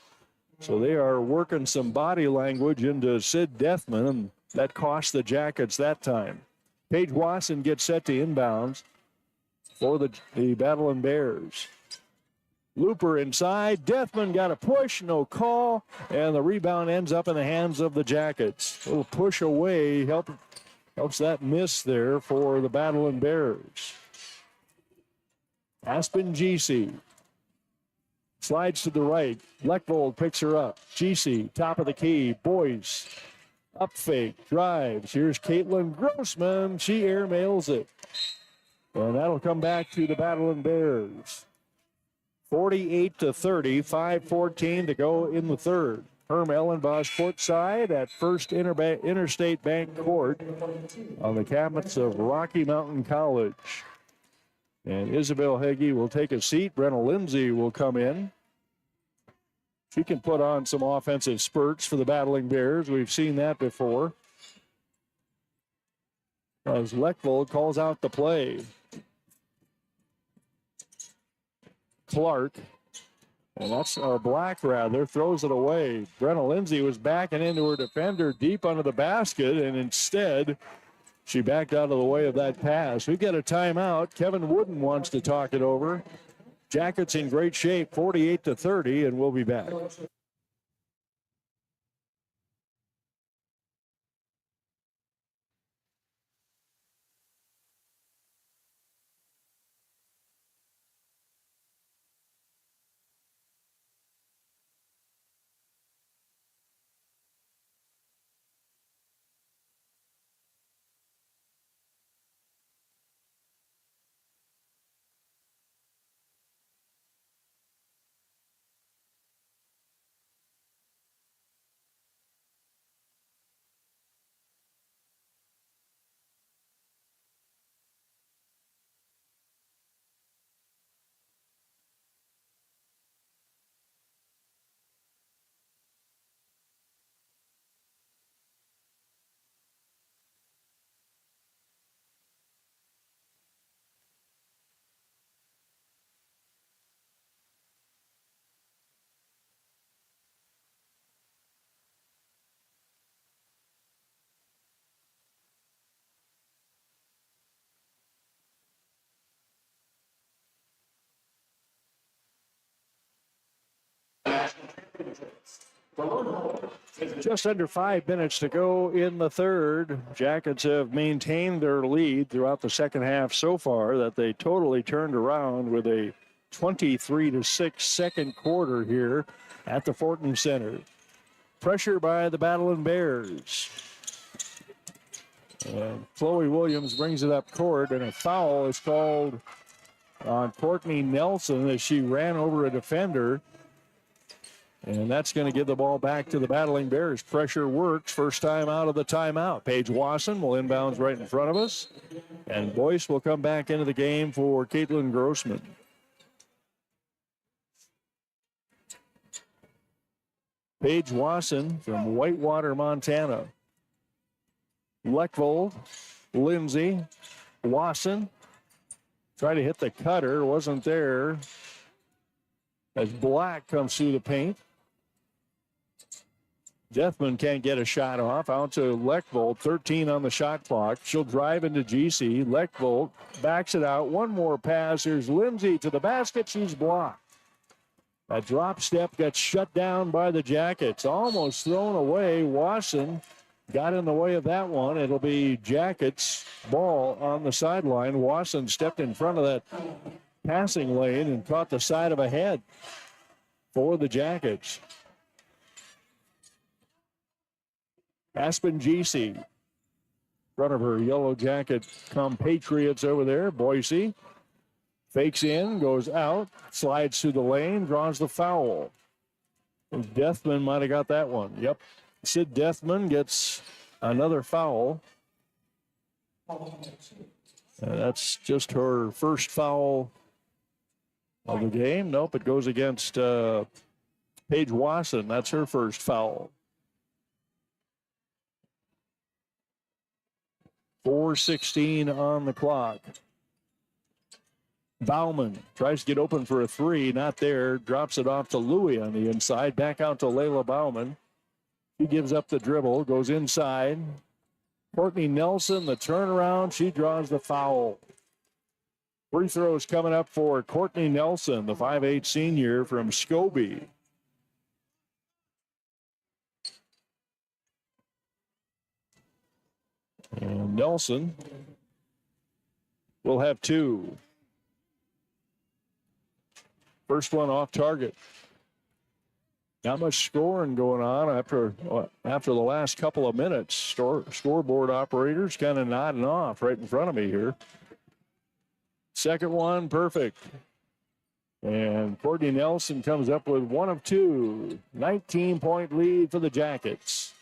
So they are working some body language into Sid Deathman, and that cost the Jackets that time. Paige Watson gets set to inbounds for the Battlin Bears. Looper inside. Deathman got a push, no call, and the rebound ends up in the hands of the Jackets. A little push away helps that miss there for the Battlin Bears. Aspen GC slides to the right. Lechvold picks her up. GC, top of the key. Boyce, up fake, drives. Here's Caitlin Grossman. She airmails it. And that'll come back to the Battlin Bears. 48-30, 5:14 to go in the third. Herm Elenbaas courtside at First Interstate Bank Court on the campus of Rocky Mountain College. And Isabel Heggie will take a seat. Brenna Lindsay will come in. She can put on some offensive spurts for the Battling Bears. We've seen that before. As Lechvold calls out the play. Clark, and that's Black rather, throws it away. Brenna Lindsay was backing into her defender deep under the basket, and instead she backed out of the way of that pass. We get a timeout. Kevin Wooden wants to talk it over. Jackets in great shape, 48-30, and we'll be back. Just under 5 minutes to go in the third. Jackets have maintained their lead throughout the second half so far that they totally turned around with a 23-6 second quarter here at the Fortin Center. Pressure by the Battlin Bears. And Chloe Williams brings it up court, and a foul is called on Courtney Nelson as she ran over a defender. And that's going to give the ball back to the Battling Bears. Pressure works. First time out of the timeout. Paige Wasson will inbounds right in front of us. And Boyce will come back into the game for Caitlin Grossman. Paige Wasson from Whitewater, Montana. Lechvold, Lindsay, Wasson. Tried to hit the cutter. Wasn't there. As Black comes through the paint. Deathman can't get a shot off. Out to Lechvold, 13 on the shot clock. She'll drive into GC. Lechvold backs it out. One more pass. Here's Lindsay to the basket. She's blocked. That drop step gets shut down by the Jackets. Almost thrown away. Wasson got in the way of that one. It'll be Jackets ball on the sideline. Wasson stepped in front of that passing lane and caught the side of a head for the Jackets. Aspen GC, in front of her Yellow Jacket compatriots over there. Boise fakes in, goes out, slides through the lane, draws the foul. And Deathman might have got that one. Yep. Sid Deathman gets another foul. And that's just her first foul of the game. Nope, it goes against Paige Wasson. That's her first foul. 4:16 on the clock. Bauman tries to get open for a three, not there. Drops it off to Louie on the inside. Back out to Layla Bauman. He gives up the dribble, goes inside. Courtney Nelson, the turnaround. She draws the foul. Free throws coming up for Courtney Nelson, the 5'8" senior from Scobie. And Nelson will have two. First one off target. Not much scoring going on after the last couple of minutes. Scoreboard operators kind of nodding off right in front of me here. Second one, perfect. And Courtney Nelson comes up with one of two. 19-point lead for the Jackets.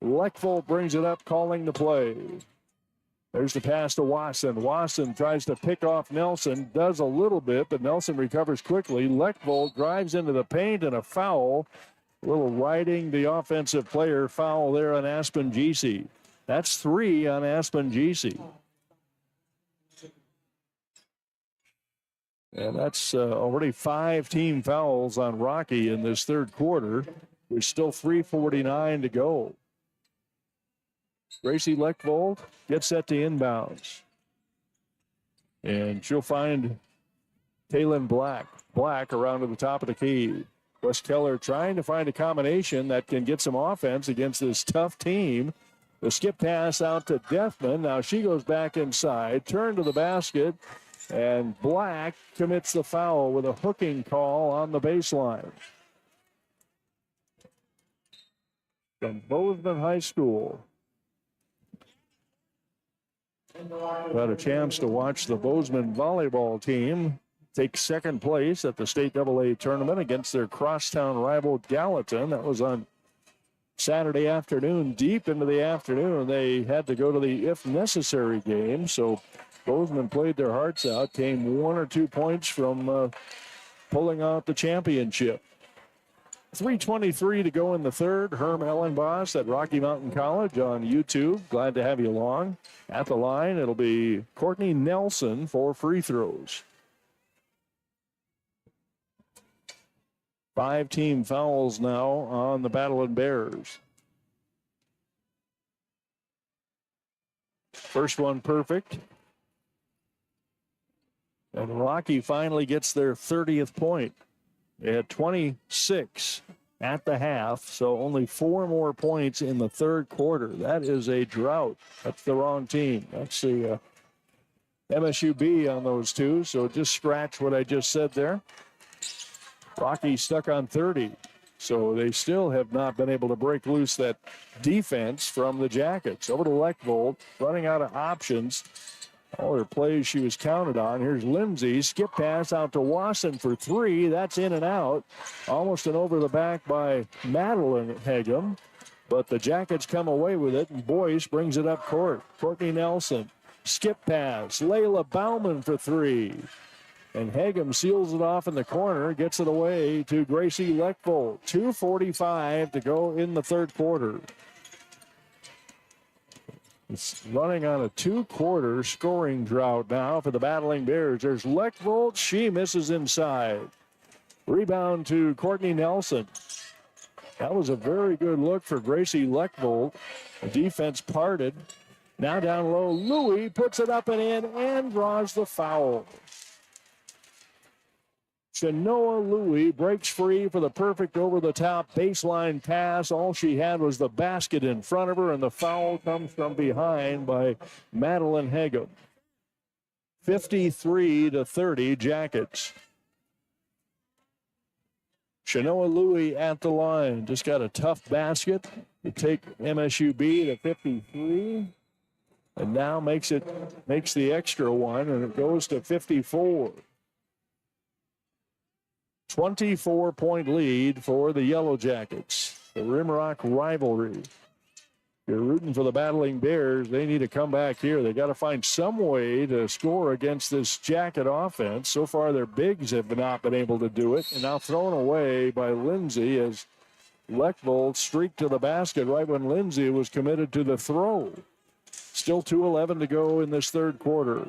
Lechvold brings it up, calling the play. There's the pass to Wasson. Wasson tries to pick off Nelson, does a little bit, but Nelson recovers quickly. Lechvold drives into the paint and a foul. A little riding the offensive player, foul there on Aspen GC. That's 3 on Aspen GC. And that's already 5 team fouls on Rocky in this third quarter. There's still 3:49 to go. Gracie Lechvold gets set to inbounds. And she'll find Taylin Black around to the top of the key. Wes Keller trying to find a combination that can get some offense against this tough team. The skip pass out to Deathman. Now she goes back inside, turn to the basket, and Black commits the foul with a hooking call on the baseline. From Bozeman High School. Got a chance to watch the Bozeman volleyball team take second place at the state AA tournament against their crosstown rival Gallatin. That was on Saturday afternoon, deep into the afternoon. They had to go to the if necessary game, so Bozeman played their hearts out, came 1 or 2 points from pulling out the championship. 3:23 to go in the third. Herm Elenbaas at Rocky Mountain College on YouTube. Glad to have you along. At the line, it'll be Courtney Nelson for free throws. 5 team fouls now on the Battlin Bears. First one perfect. And Rocky finally gets their 30th point. They had 26 at the half, so only 4 more points in the third quarter. That is a drought. That's the wrong team. That's the MSU on those two, so just scratch what I just said there. Rocky stuck on 30, so they still have not been able to break loose that defense from the Jackets. Over to Lechvold, running out of options. All her plays she was counted on. Here's Lindsay. Skip pass out to Wasson for 3. That's in and out. Almost an over the back by Madeline Hegum. But the Jackets come away with it, and Boyce brings it up court. Courtney Nelson. Skip pass. Layla Bauman for 3. And Hegum seals it off in the corner. Gets it away to Gracie Lechvold. 2:45 to go in the third quarter. It's running on a 2-quarter scoring drought now for the Battling Bears. There's Lechvold. She misses inside. Rebound to Courtney Nelson. That was a very good look for Gracie Leckvold. The defense parted. Now down low, Louie puts it up and in and draws the foul. Shanoa Louie breaks free for the perfect over-the-top baseline pass. All she had was the basket in front of her, and the foul comes from behind by Madeline Hagum. 53-30 Jackets. Shanoa Louie at the line. Just got a tough basket to take MSUB to 53. And now makes the extra one, and it goes to 54. 24-point lead for the Yellowjackets. The Rimrock rivalry. You're rooting for the Battling Bears. They need to come back here. They got to find some way to score against this Jacket offense. So far, their bigs have not been able to do it. And now thrown away by Lindsay as Leckvold streaked to the basket right when Lindsay was committed to the throw. Still 2:11 to go in this third quarter.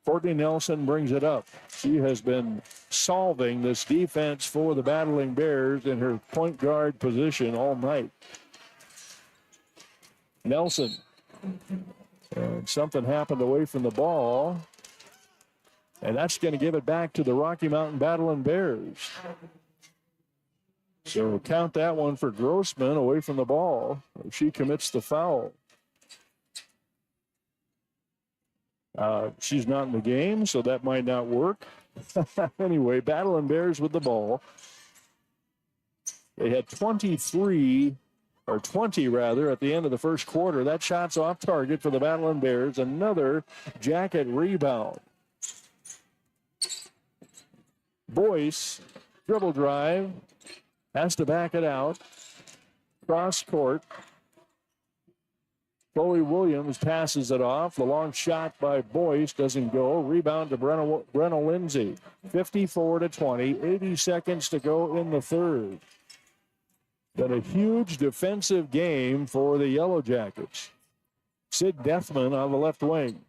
Courtney Nelson brings it up. She has been solving this defense for the Battling Bears in her point guard position all night. Nelson. And something happened away from the ball. And that's going to give it back to the Rocky Mountain Battlin Bears. So count that one for Grossman away from the ball. She commits the foul. She's not in the game, so that might not work. Anyway, Battlin Bears with the ball. They had 20 at the end of the first quarter. That shot's off target for the Battlin Bears. Another Jacket rebound. Boyce, dribble drive, has to back it out. Cross court. Chloe Williams passes it off. The long shot by Boyce doesn't go. Rebound to Brenna Lindsay. 54-20. 80 seconds to go in the third. Been a huge defensive game for the Yellowjackets. Sid Deathman on the left wing.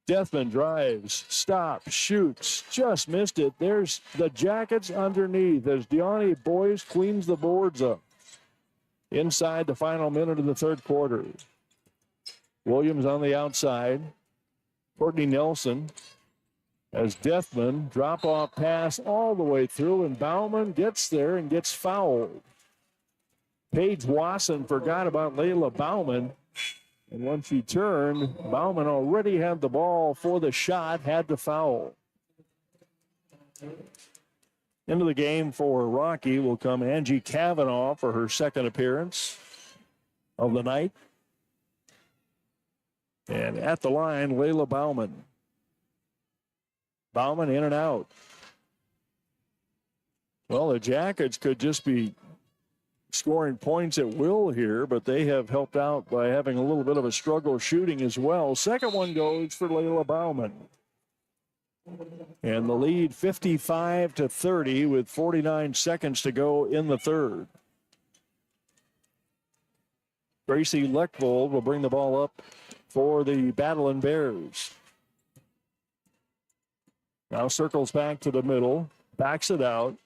Deathman drives, stops, shoots, just missed it. There's the Jackets underneath as Deani Boyce cleans the boards up. Inside the final minute of the third quarter. Williams on the outside. Courtney Nelson as Deathman drop-off pass all the way through, and Bauman gets there and gets fouled. Paige Wasson forgot about Layla Bauman, and when she turned, Bauman already had the ball for the shot, had to foul. Into the game for Rocky will come Angie Cavanaugh for her second appearance of the night. And at the line, Layla Bauman. Bauman in and out. Well, the Jackets could just be scoring points at will here, but they have helped out by having a little bit of a struggle shooting as well. Second one goes for Layla Bauman. And the lead 55-30 with 49 seconds to go in the third. Gracie Leckvold will bring the ball up for the Battlin Bears. Now circles back to the middle, backs it out.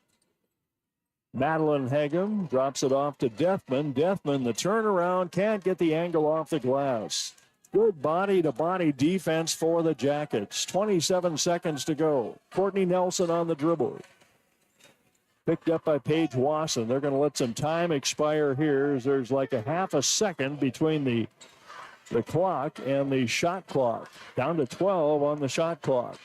Madeline Hagum drops it off to Deathman. Deathman, the turnaround, can't get the angle off the glass. Good body-to-body defense for the Jackets. 27 seconds to go. Courtney Nelson on the dribble. Picked up by Paige Wasson. They're going to let some time expire here as there's like a half a second between the clock and the shot clock. Down to 12 on the shot clock.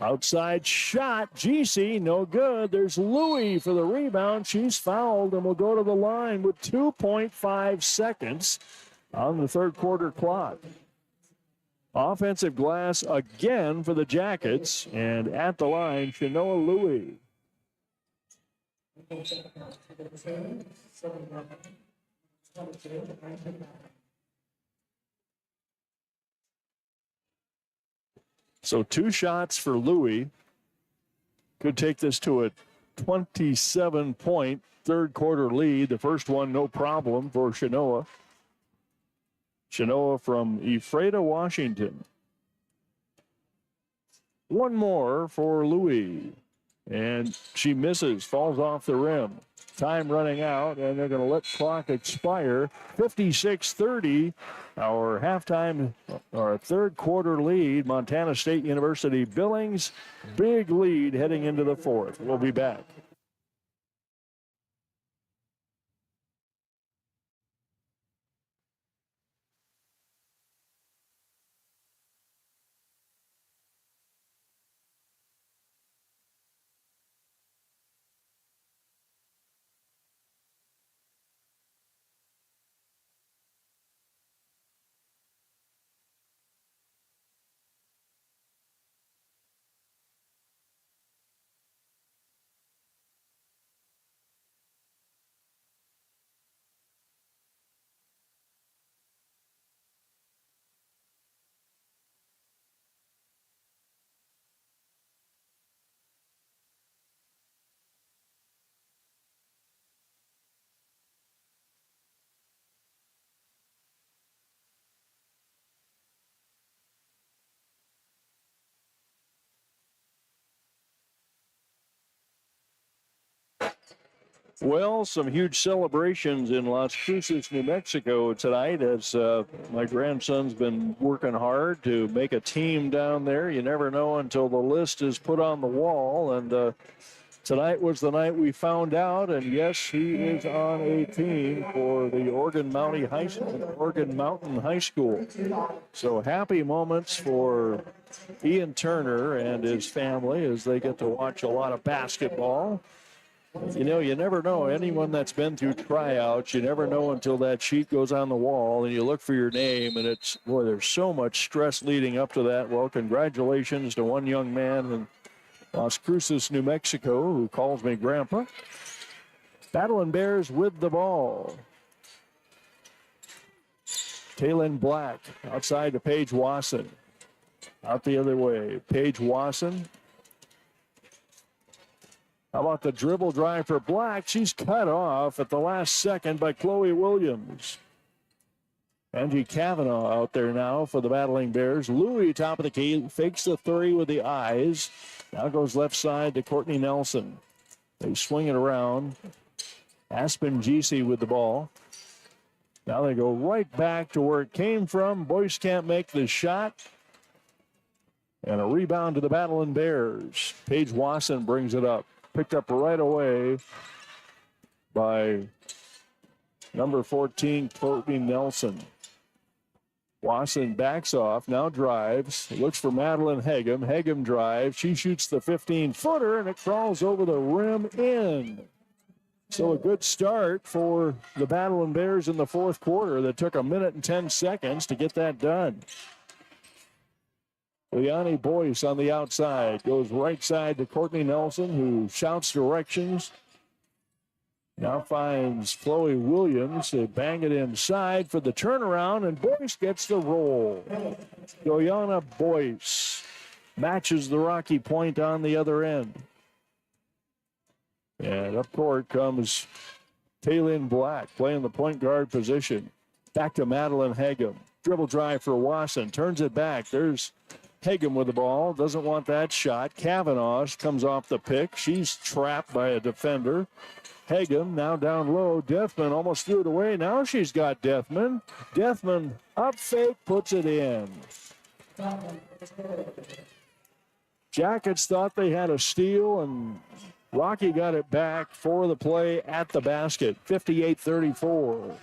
Outside shot, GC, no good. There's Louie for the rebound. She's fouled and will go to the line with 2.5 seconds on the third quarter clock. Offensive glass again for the Jackets, and at the line, Shanoa Louie. So 2 shots for Louie. Could take this to a 27-point third quarter lead. The first one, no problem for Shanoa. Shanoa from Ephrata, Washington. One more for Louis. And she misses, falls off the rim. Time running out, and they're going to let clock expire. 56-30, our halftime, our third quarter lead. Montana State University Billings, big lead heading into the fourth. We'll be back. Well, some huge celebrations in Las Cruces, New Mexico tonight as my grandson's been working hard to make a team down there. You never know until the list is put on the wall. And tonight was the night we found out. And yes, he is on a team for the Oregon Mountain High School. So happy moments for Ian Turner and his family as they get to watch a lot of basketball. You know, you never know. Anyone that's been through tryouts, you never know until that sheet goes on the wall and you look for your name, and it's, boy, there's so much stress leading up to that. Well, congratulations to one young man in Las Cruces, New Mexico, who calls me Grandpa. Battlin Bears with the ball. Taylin Black outside to Paige Wasson. Out the other way, Paige Wasson. How about the dribble drive for Black? She's cut off at the last second by Chloe Williams. Angie Cavanaugh out there now for the Battling Bears. Louis, top of the key, fakes the three with the eyes. Now goes left side to Courtney Nelson. They swing it around. Aspen Giese with the ball. Now they go right back to where it came from. Boyce can't make the shot. And a rebound to the Battlin Bears. Paige Wasson brings it up. Picked up right away by number 14, Courtney Nelson. Wasson backs off, now drives, looks for Madeline Hegem. Hegem drives, she shoots the 15-footer, and it crawls over the rim in. So a good start for the Battlin Bears in the fourth quarter. That took 1 minute and 10 seconds to get that done. Leonie Boyce on the outside goes right side to Courtney Nelson, who shouts directions. Now finds Chloe Williams. They bang it inside for the turnaround, and Boyce gets the roll. Goyana Boyce matches the Rocky point on the other end. And up court comes Taylin Black playing the point guard position. Back to Madeline Hegem. Dribble drive for Wasson. Turns it back. There's Hegem with the ball. Doesn't want that shot. Cavanaugh comes off the pick. She's trapped by a defender. Hegem now down low. Deathman almost threw it away. Now she's got Deathman. Deathman up fake, puts it in. Jackets thought they had a steal, and Rocky got it back for the play at the basket. 58-34.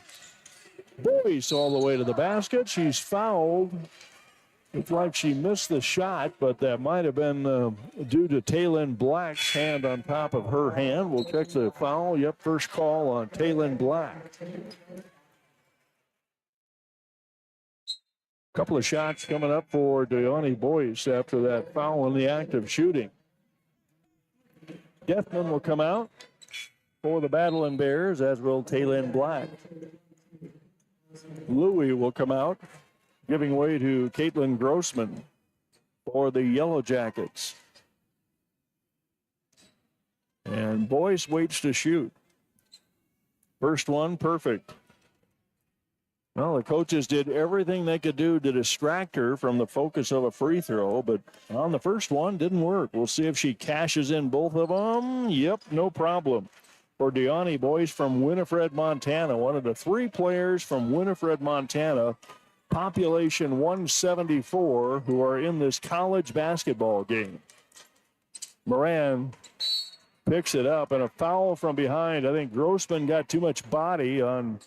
Boyce all the way to the basket. She's fouled. It's like she missed the shot, but that might have been due to Taylin Black's hand on top of her hand. We'll check the foul. Yep, first call on Taylin Black. Couple of shots coming up for Deone Boyce after that foul in the act of shooting. Deathman will come out for the Battlin Bears, as will Taylin Black. Louis will come out, giving way to Caitlin Grossman for the Yellowjackets. And Boyce waits to shoot. First one, perfect. Well, the coaches did everything they could do to distract her from the focus of a free throw, but on the first one, didn't work. We'll see if she cashes in both of them. Yep, no problem. For Deani Boyce from Winifred, Montana, one of the 3 players from Winifred, Montana, population 174, who are in this college basketball game. Moran picks it up, and a foul from behind. I think Grossman got too much body on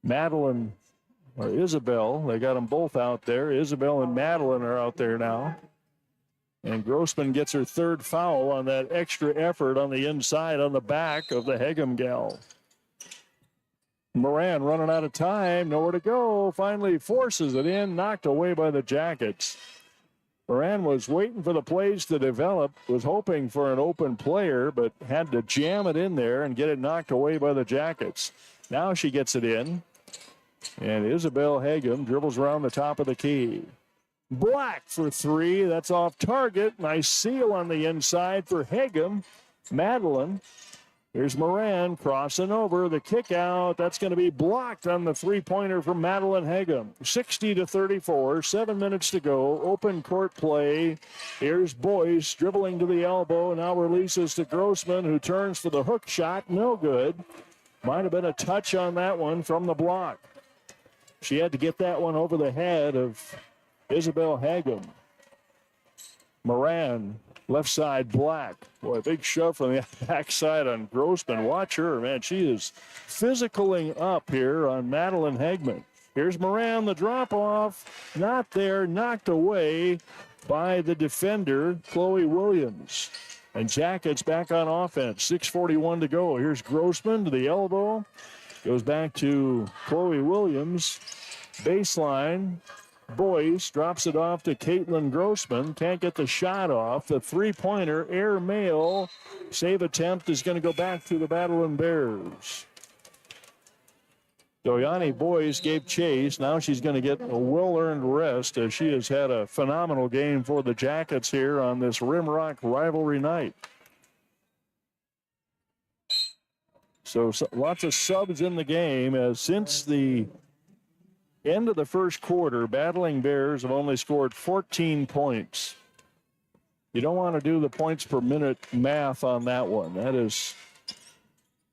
Madeline or Isabel. They got them both out there. Isabel and Madeline are out there now. And Grossman gets her 3rd foul on that extra effort on the inside on the back of the Hegem gal. Moran running out of time, nowhere to go. Finally forces it in, knocked away by the Jackets. Moran was waiting for the plays to develop, was hoping for an open player, but had to jam it in there and get it knocked away by the Jackets. Now she gets it in. And Isabel Hegem dribbles around the top of the key. Black for 3. That's off target. Nice seal on the inside for Hegem. Madeline. Here's Moran crossing over. The kick out. That's going to be blocked on the 3-pointer from Madeline Hegem. 60-34. 7 minutes to go. Open court play. Here's Boyce dribbling to the elbow. Now releases to Grossman, who turns for the hook shot. No good. Might have been a touch on that one from the block. She had to get that one over the head of Isabel Hegem. Moran, left side, Black. Boy, a big shove from the backside on Grossman. Watch her, man. She is physicaling up here on Madeline Hegem. Here's Moran, the drop-off. Not there, knocked away by the defender, Chloe Williams. And Jackets back on offense. 6:41 to go. Here's Grossman to the elbow. Goes back to Chloe Williams. Baseline. Boyce drops it off to Caitlin Grossman. Can't get the shot off. The 3-pointer, air mail. Save attempt is going to go back to the Battlin Bears. Deani Boyce gave chase. Now she's going to get a well-earned rest as she has had a phenomenal game for the Jackets here on this Rimrock rivalry night. So lots of subs in the game, as since the end of the first quarter, Battlin Bears have only scored 14 points. You don't want to do the points per minute math on that one. That is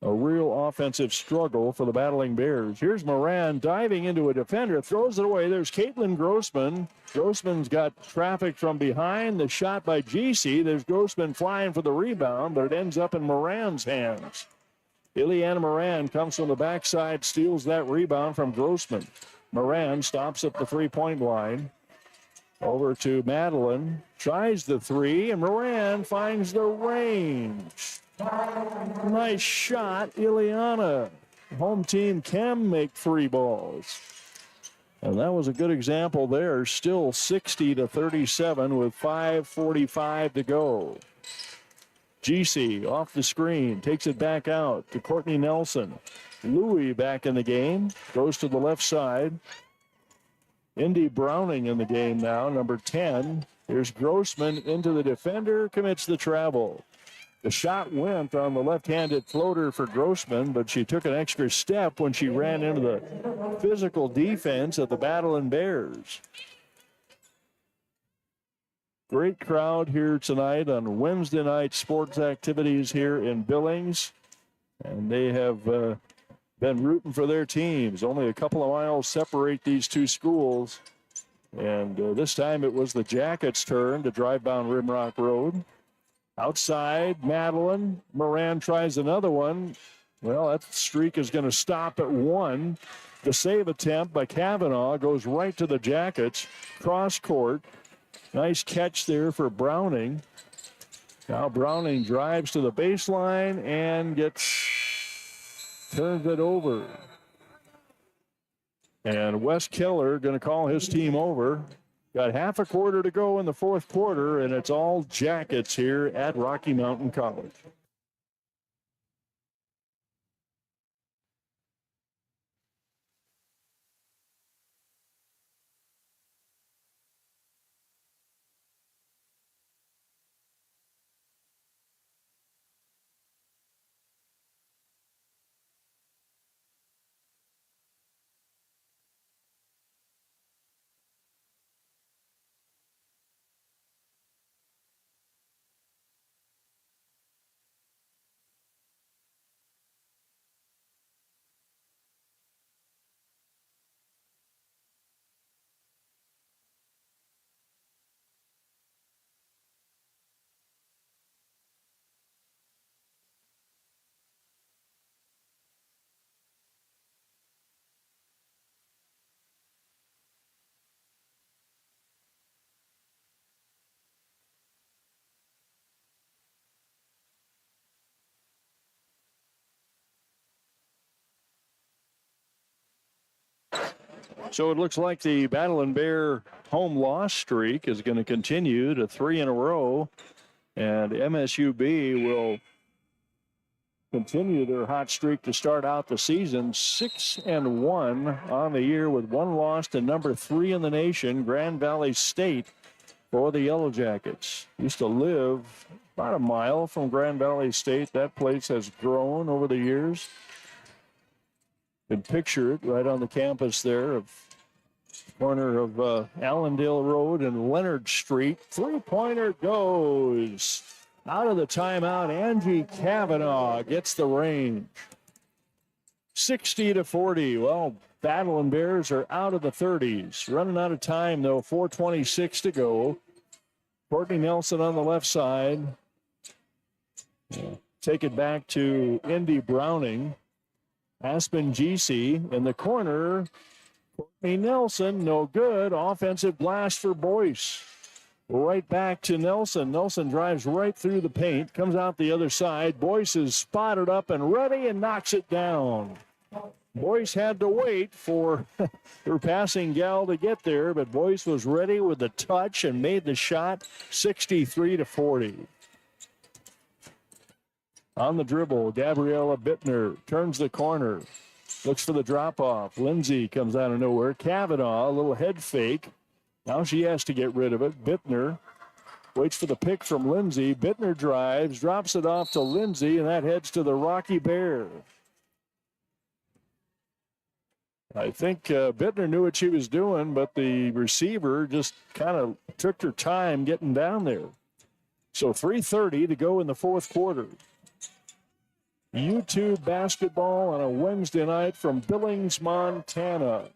a real offensive struggle for the Battlin Bears. Here's Moran diving into a defender, throws it away. There's Caitlin Grossman. Grossman's got traffic from behind. The shot by GC. There's Grossman flying for the rebound, but it ends up in Moran's hands. Ileana Moran comes from the backside, steals that rebound from Grossman. Moran stops at the 3-point line. Over to Madeline. Tries the 3, and Moran finds the range. Nice shot, Ileana. Home team can make 3 balls. And that was a good example there. Still 60-37 with 5:45 to go. GC off the screen, takes it back out to Courtney Nelson. Louie back in the game, goes to the left side. Indy Browning in the game now, number 10. Here's Grossman into the defender, commits the travel. The shot went on the left-handed floater for Grossman, but she took an extra step when she ran into the physical defense of the Battlin Bears. Great crowd here tonight on Wednesday night sports activities here in Billings. And they have been rooting for their teams. Only a couple of miles separate these two schools. And this time it was the Jackets' turn to drive down Rimrock Road. Outside, Madeline. Moran tries another one. Well, that streak is going to stop at 1. The save attempt by Kavanaugh goes right to the Jackets. Cross court. Nice catch there for Browning. Now Browning drives to the baseline and turns it over. And Wes Keller going to call his team over. Got half a quarter to go in the fourth quarter, and it's all Jackets here at Rocky Mountain College. So it looks like the Battlin Bear home loss streak is going to continue to 3 in a row. And MSUB will continue their hot streak to start out the season. 6-1 on the year with one loss to number 3 in the nation, Grand Valley State, for the Yellowjackets. Used to live about a mile from Grand Valley State. That place has grown over the years. You can picture it right on the campus there of corner of Allendale Road and Leonard Street. Three-pointer goes. Out of the timeout, Angie Kavanaugh gets the range. 60-40. Well, Battlin Bears are out of the 30s. Running out of time, though. 4:26 to go. Courtney Nelson on the left side. Take it back to Indy Browning. Aspen GC in the corner. Courtney Nelson, no good. Offensive blast for Boyce. Right back to Nelson. Nelson drives right through the paint, comes out the other side. Boyce is spotted up and ready and knocks it down. Boyce had to wait for her passing gal to get there, but Boyce was ready with the touch and made the shot. 63-40. On the dribble, Gabriella Bittner turns the corner, looks for the drop-off. Lindsay comes out of nowhere. Kavanaugh, a little head fake. Now she has to get rid of it. Bittner waits for the pick from Lindsay. Bittner drives, drops it off to Lindsay, and that heads to the Rocky Bear. I think Bittner knew what she was doing, but the receiver just kind of took her time getting down there. So 3:30 to go in the fourth quarter. YouTube basketball on a Wednesday night from Billings, Montana.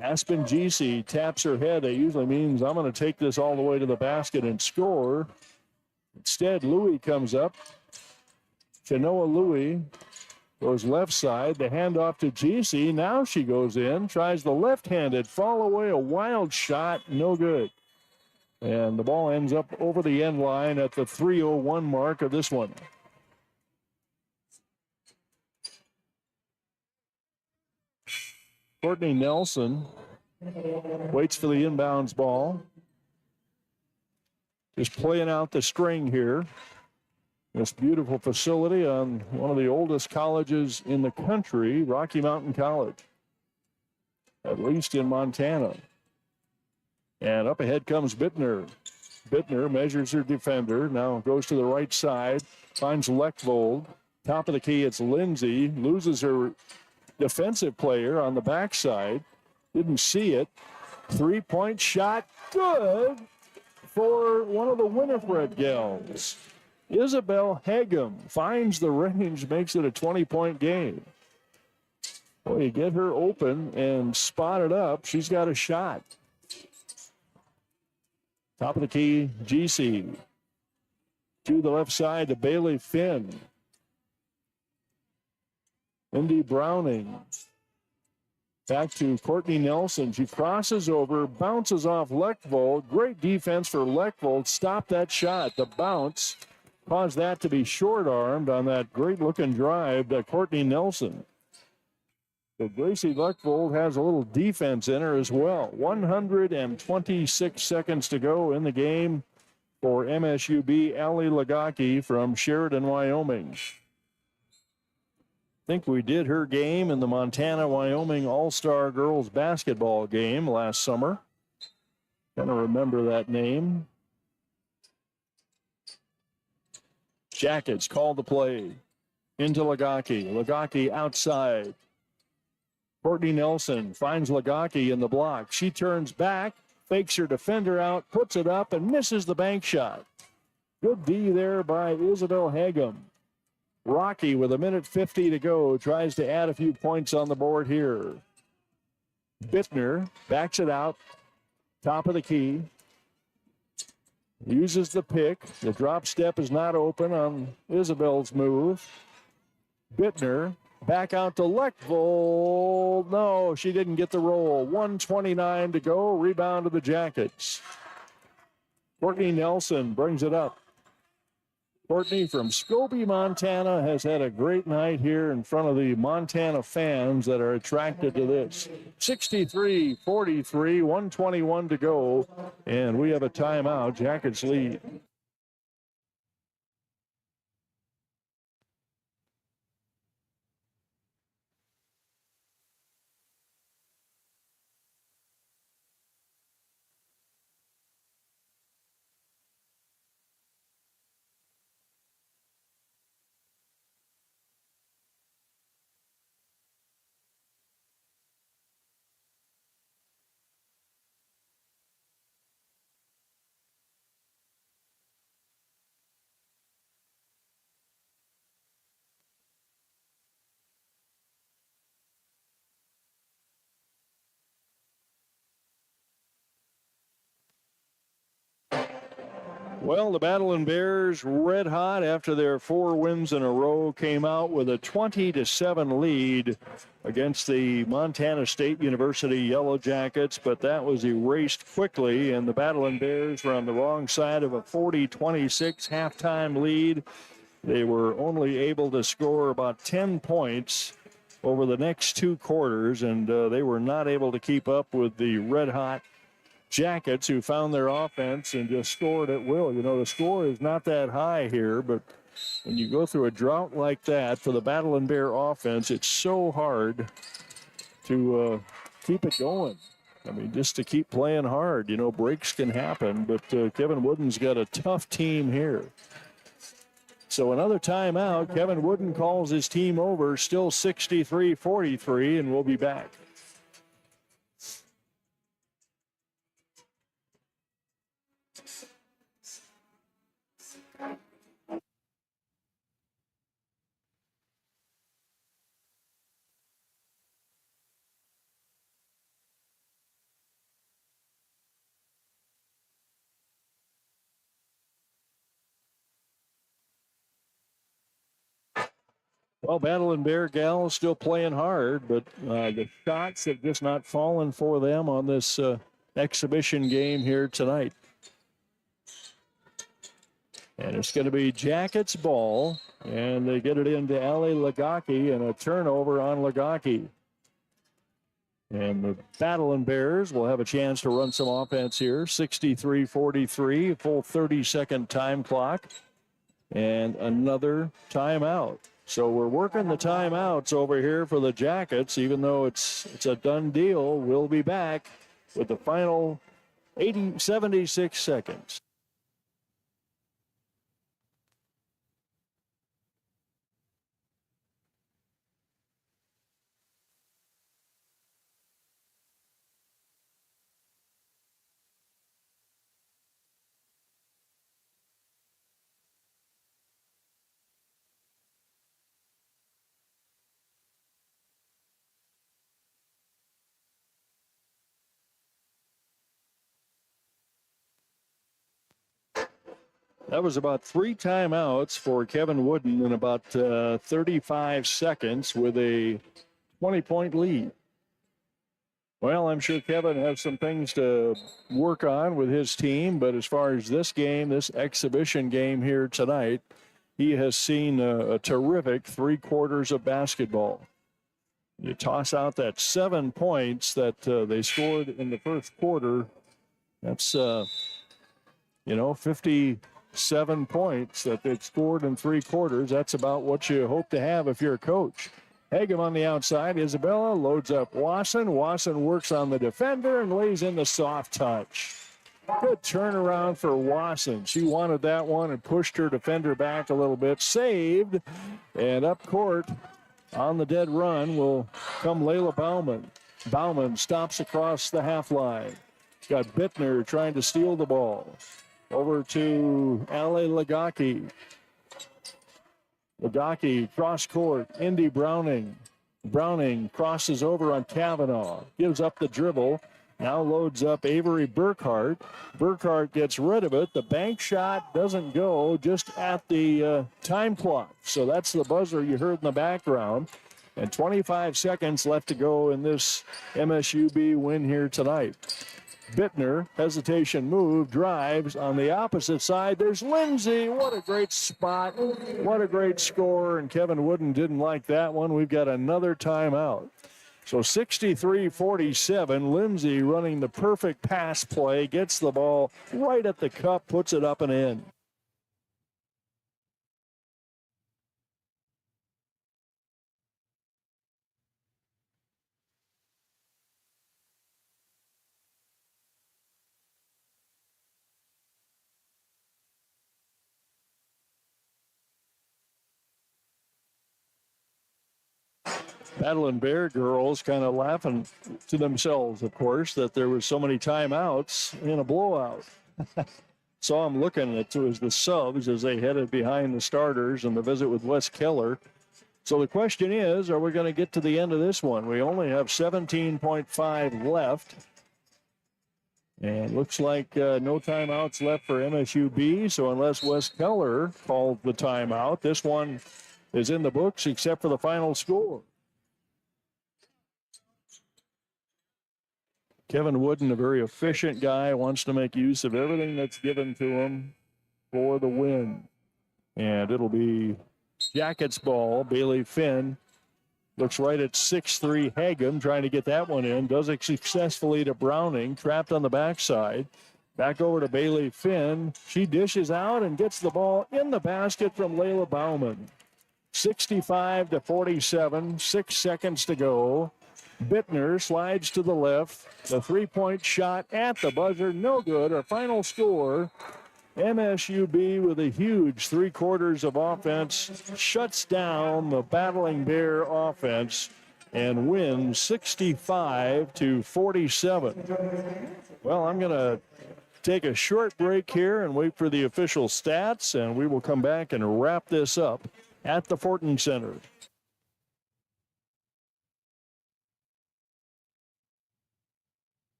Aspen GC taps her head. That usually means I'm going to take this all the way to the basket and score. Instead, Louie comes up. Chenoa Louie goes left side. The handoff to GC. Now she goes in. Tries the left-handed fall away. A wild shot. No good. And the ball ends up over the end line at the 3:01 mark of this one. Courtney Nelson waits for the inbounds ball. Just playing out the string here. This beautiful facility on one of the oldest colleges in the country, Rocky Mountain College, at least in Montana. And up ahead comes Bittner. Bittner measures her defender, now goes to the right side, finds Leckvold. Top of the key, it's Lindsay, loses her defensive player on the backside. Didn't see it. Three-point shot, good for one of the Winifred gals. Isabel Hagum finds the range, makes it a 20-point game. Boy, you get her open and spotted up, she's got a shot. Top of the key, GC. To the left side to Bailey Finn. Indy Browning. Back to Courtney Nelson. She crosses over, bounces off Leckvold. Great defense for Leckvold. Stop that shot. The bounce caused that to be short-armed on that great-looking drive to Courtney Nelson. So Gracie Leckvold has a little defense in her as well. 126 seconds to go in the game for MSUB Allie Lagaki from Sheridan, Wyoming. I think we did her game in the Montana-Wyoming All-Star Girls Basketball game last summer. Kind of remember that name. Jackets call the play. Into Lagaki. Lagaki outside. Courtney Nelson finds Lagaki in the block. She turns back, fakes her defender out, puts it up, and misses the bank shot. Good D there by Isabel Hagum. Rocky with 1:50 to go tries to add a few points on the board here. Bittner backs it out. Top of the key. Uses the pick. The drop step is not open on Isabel's move. Bittner back out to Leckvold. No, she didn't get the roll. 1:29 to go. Rebound to the Jackets. Courtney Nelson brings it up. Courtney from Scobie, Montana, has had a great night here in front of the Montana fans that are attracted to this. 63-43, 121 to go, and we have a timeout. Jackets lead. Well, the Battlin Bears, red hot after their 4 wins in a row, came out with a 20-7 lead against the Montana State University Yellowjackets, but that was erased quickly, and the Battlin Bears were on the wrong side of a 40-26 halftime lead. They were only able to score about 10 points over the next 2 quarters, and they were not able to keep up with the red-hot Jackets, who found their offense and just scored at will. You know, the score is not that high here, but when you go through a drought like that for the Battlin Bear offense, it's so hard to keep it going. I mean, just to keep playing hard. You know, breaks can happen, but Kevin Wooden's got a tough team here. So another timeout. Kevin Wooden calls his team over, still 63-43, and we'll be back. Well, Battlin Bear gals still playing hard, but the shots have just not fallen for them on this exhibition game here tonight. And it's going to be Jackets ball, and they get it into Ali Lagaki, and a turnover on Lagaki. And the Battlin Bears will have a chance to run some offense here. 63-43, full 30-second time clock, and another timeout. So we're working the timeouts over here for the Jackets, even though it's a done deal. We'll be back with the final 76 seconds. That was about 3 timeouts for Kevin Wooden in about 35 seconds with a 20-point lead. Well, I'm sure Kevin has some things to work on with his team, but as far as this game, this exhibition game here tonight, he has seen a terrific 3 quarters of basketball. You toss out that 7 points that they scored in the first quarter. That's, 57 points that they've scored in 3 quarters. That's about what you hope to have if you're a coach. Hagem on the outside. Isabella loads up Wasson. Wasson works on the defender and lays in the soft touch. Good turnaround for Wasson. She wanted that one and pushed her defender back a little bit. Saved. And up court on the dead run will come Layla Bauman. Bauman stops across the half line. Got Bittner trying to steal the ball. Over to Ali Lagaki. Lagaki cross court. Indy Browning. Browning crosses over on Kavanaugh. Gives up the dribble. Now loads up Avery Burkhart. Burkhart gets rid of it. The bank shot doesn't go, just at the time clock. So that's the buzzer you heard in the background. And 25 seconds left to go in this MSUB win here tonight. Bittner, hesitation move, drives on the opposite side. There's Lindsay. What a great spot. What a great score. And Kevin Wooden didn't like that one. We've got another timeout. So 63-47, Lindsay running the perfect pass play, gets the ball right at the cup, puts it up and in. Battlin Bear girls kind of laughing to themselves, of course, that there was so many timeouts in a blowout. Saw them looking at the subs as they headed behind the starters and the visit with Wes Keller. So the question is, are we going to get to the end of this one? We only have 17.5 left. And looks like no timeouts left for MSUB. So unless Wes Keller called the timeout, this one is in the books except for the final score. Kevin Wooden, a very efficient guy, wants to make use of everything that's given to him for the win. And it'll be Jackets ball. Bailey Finn looks right at 6'3" Hagem, trying to get that one in. Does it successfully to Browning, trapped on the backside. Back over to Bailey Finn. She dishes out and gets the ball in the basket from Layla Bauman. 65-47, 6 seconds to go. Bittner slides to the left. The three-point shot at the buzzer, no good. Our final score, MSUB with a huge 3/4 of offense shuts down the Battling Bear offense and wins 65-47. Well, I'm going to take a short break here and wait for the official stats, and we will come back and wrap this up at the Fortin Center.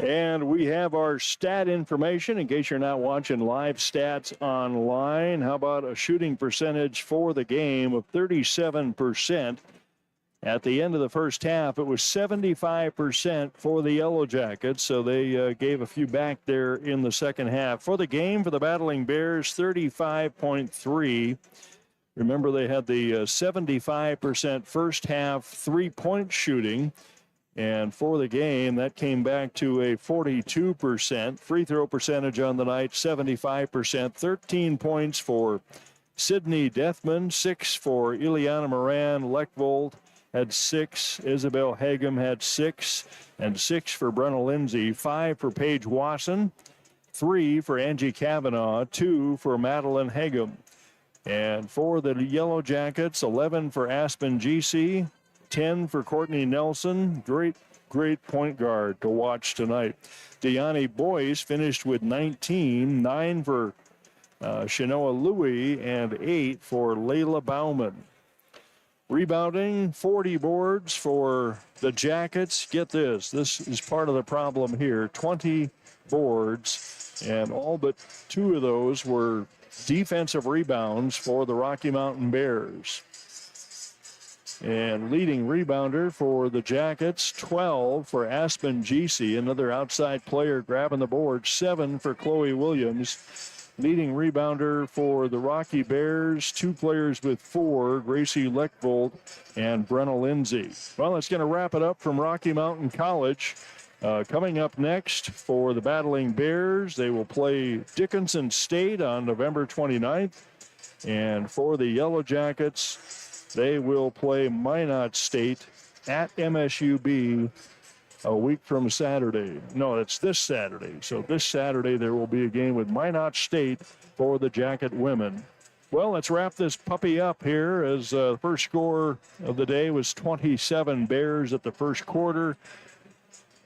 And we have our stat information in case you're not watching live stats online. How about a shooting percentage for the game of 37%? At the end of the first half, it was 75% for the Yellowjackets, so they gave a few back there in the second half. For the game, for the Battling Bears, 35.3. Remember, they had the 75% first half three-point shooting. And for the game, that came back to a 42%. Free throw percentage on the night, 75%. 13 points for Sydney Deathman, 6 for Ileana Moran. Leckvold had 6. Isabel Hagem had 6. And 6 for Brenna Lindsay. 5 for Paige Wasson. 3 for Angie Kavanaugh. 2 for Madeline Hagem. And for the Yellowjackets, 11 for Aspen GC. 10 for Courtney Nelson. Great point guard to watch tonight. Deani Boyce finished with 19. 9 for Shanoa Louie and 8 for Layla Bauman. Rebounding, 40 boards for the Jackets. Get this. This is part of the problem here. 20 boards, and all but 2 of those were defensive rebounds for the Rocky Mountain Bears. And leading rebounder for the Jackets, 12 for Aspen GC, another outside player grabbing the board, 7 for Chloe Williams. Leading rebounder for the Rocky Bears, 2 players with 4, Gracie Leckvold and Brenna Lindsay. Well, that's going to wrap it up from Rocky Mountain College. Coming up next for the Battling Bears, they will play Dickinson State on November 29th. And for the Yellowjackets, they will play Minot State at MSUB a week from Saturday. No, it's this Saturday. So this Saturday there will be a game with Minot State for the Jacket women. Well, let's wrap this puppy up here as the first score of the day was 27 Bears at the first quarter.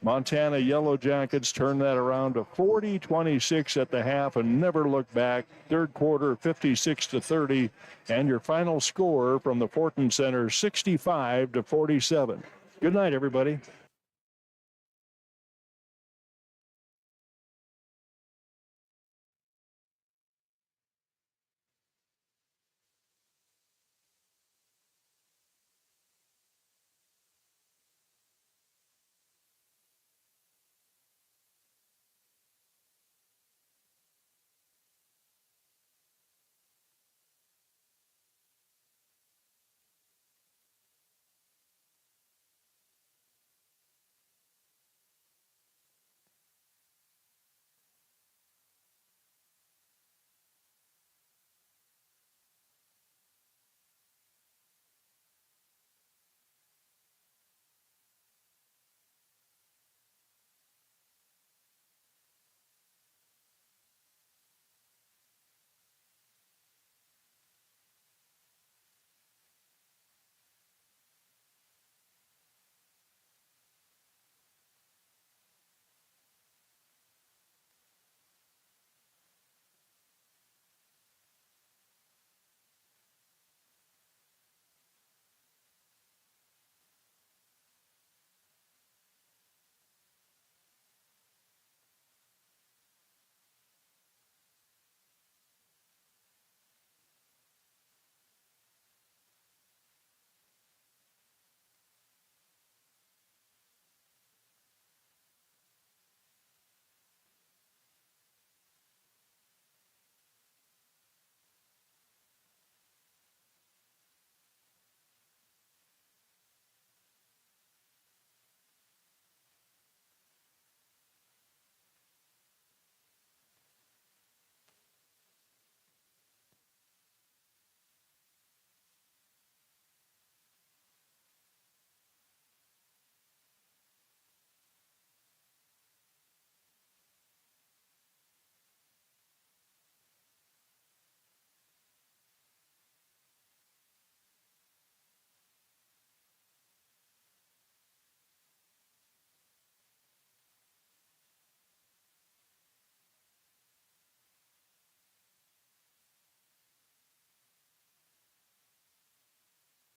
Montana Yellowjackets turned that around to 40-26 at the half and never looked back. Third quarter, 56-30. And your final score from the Fortin Center, 65-47. Good night, everybody.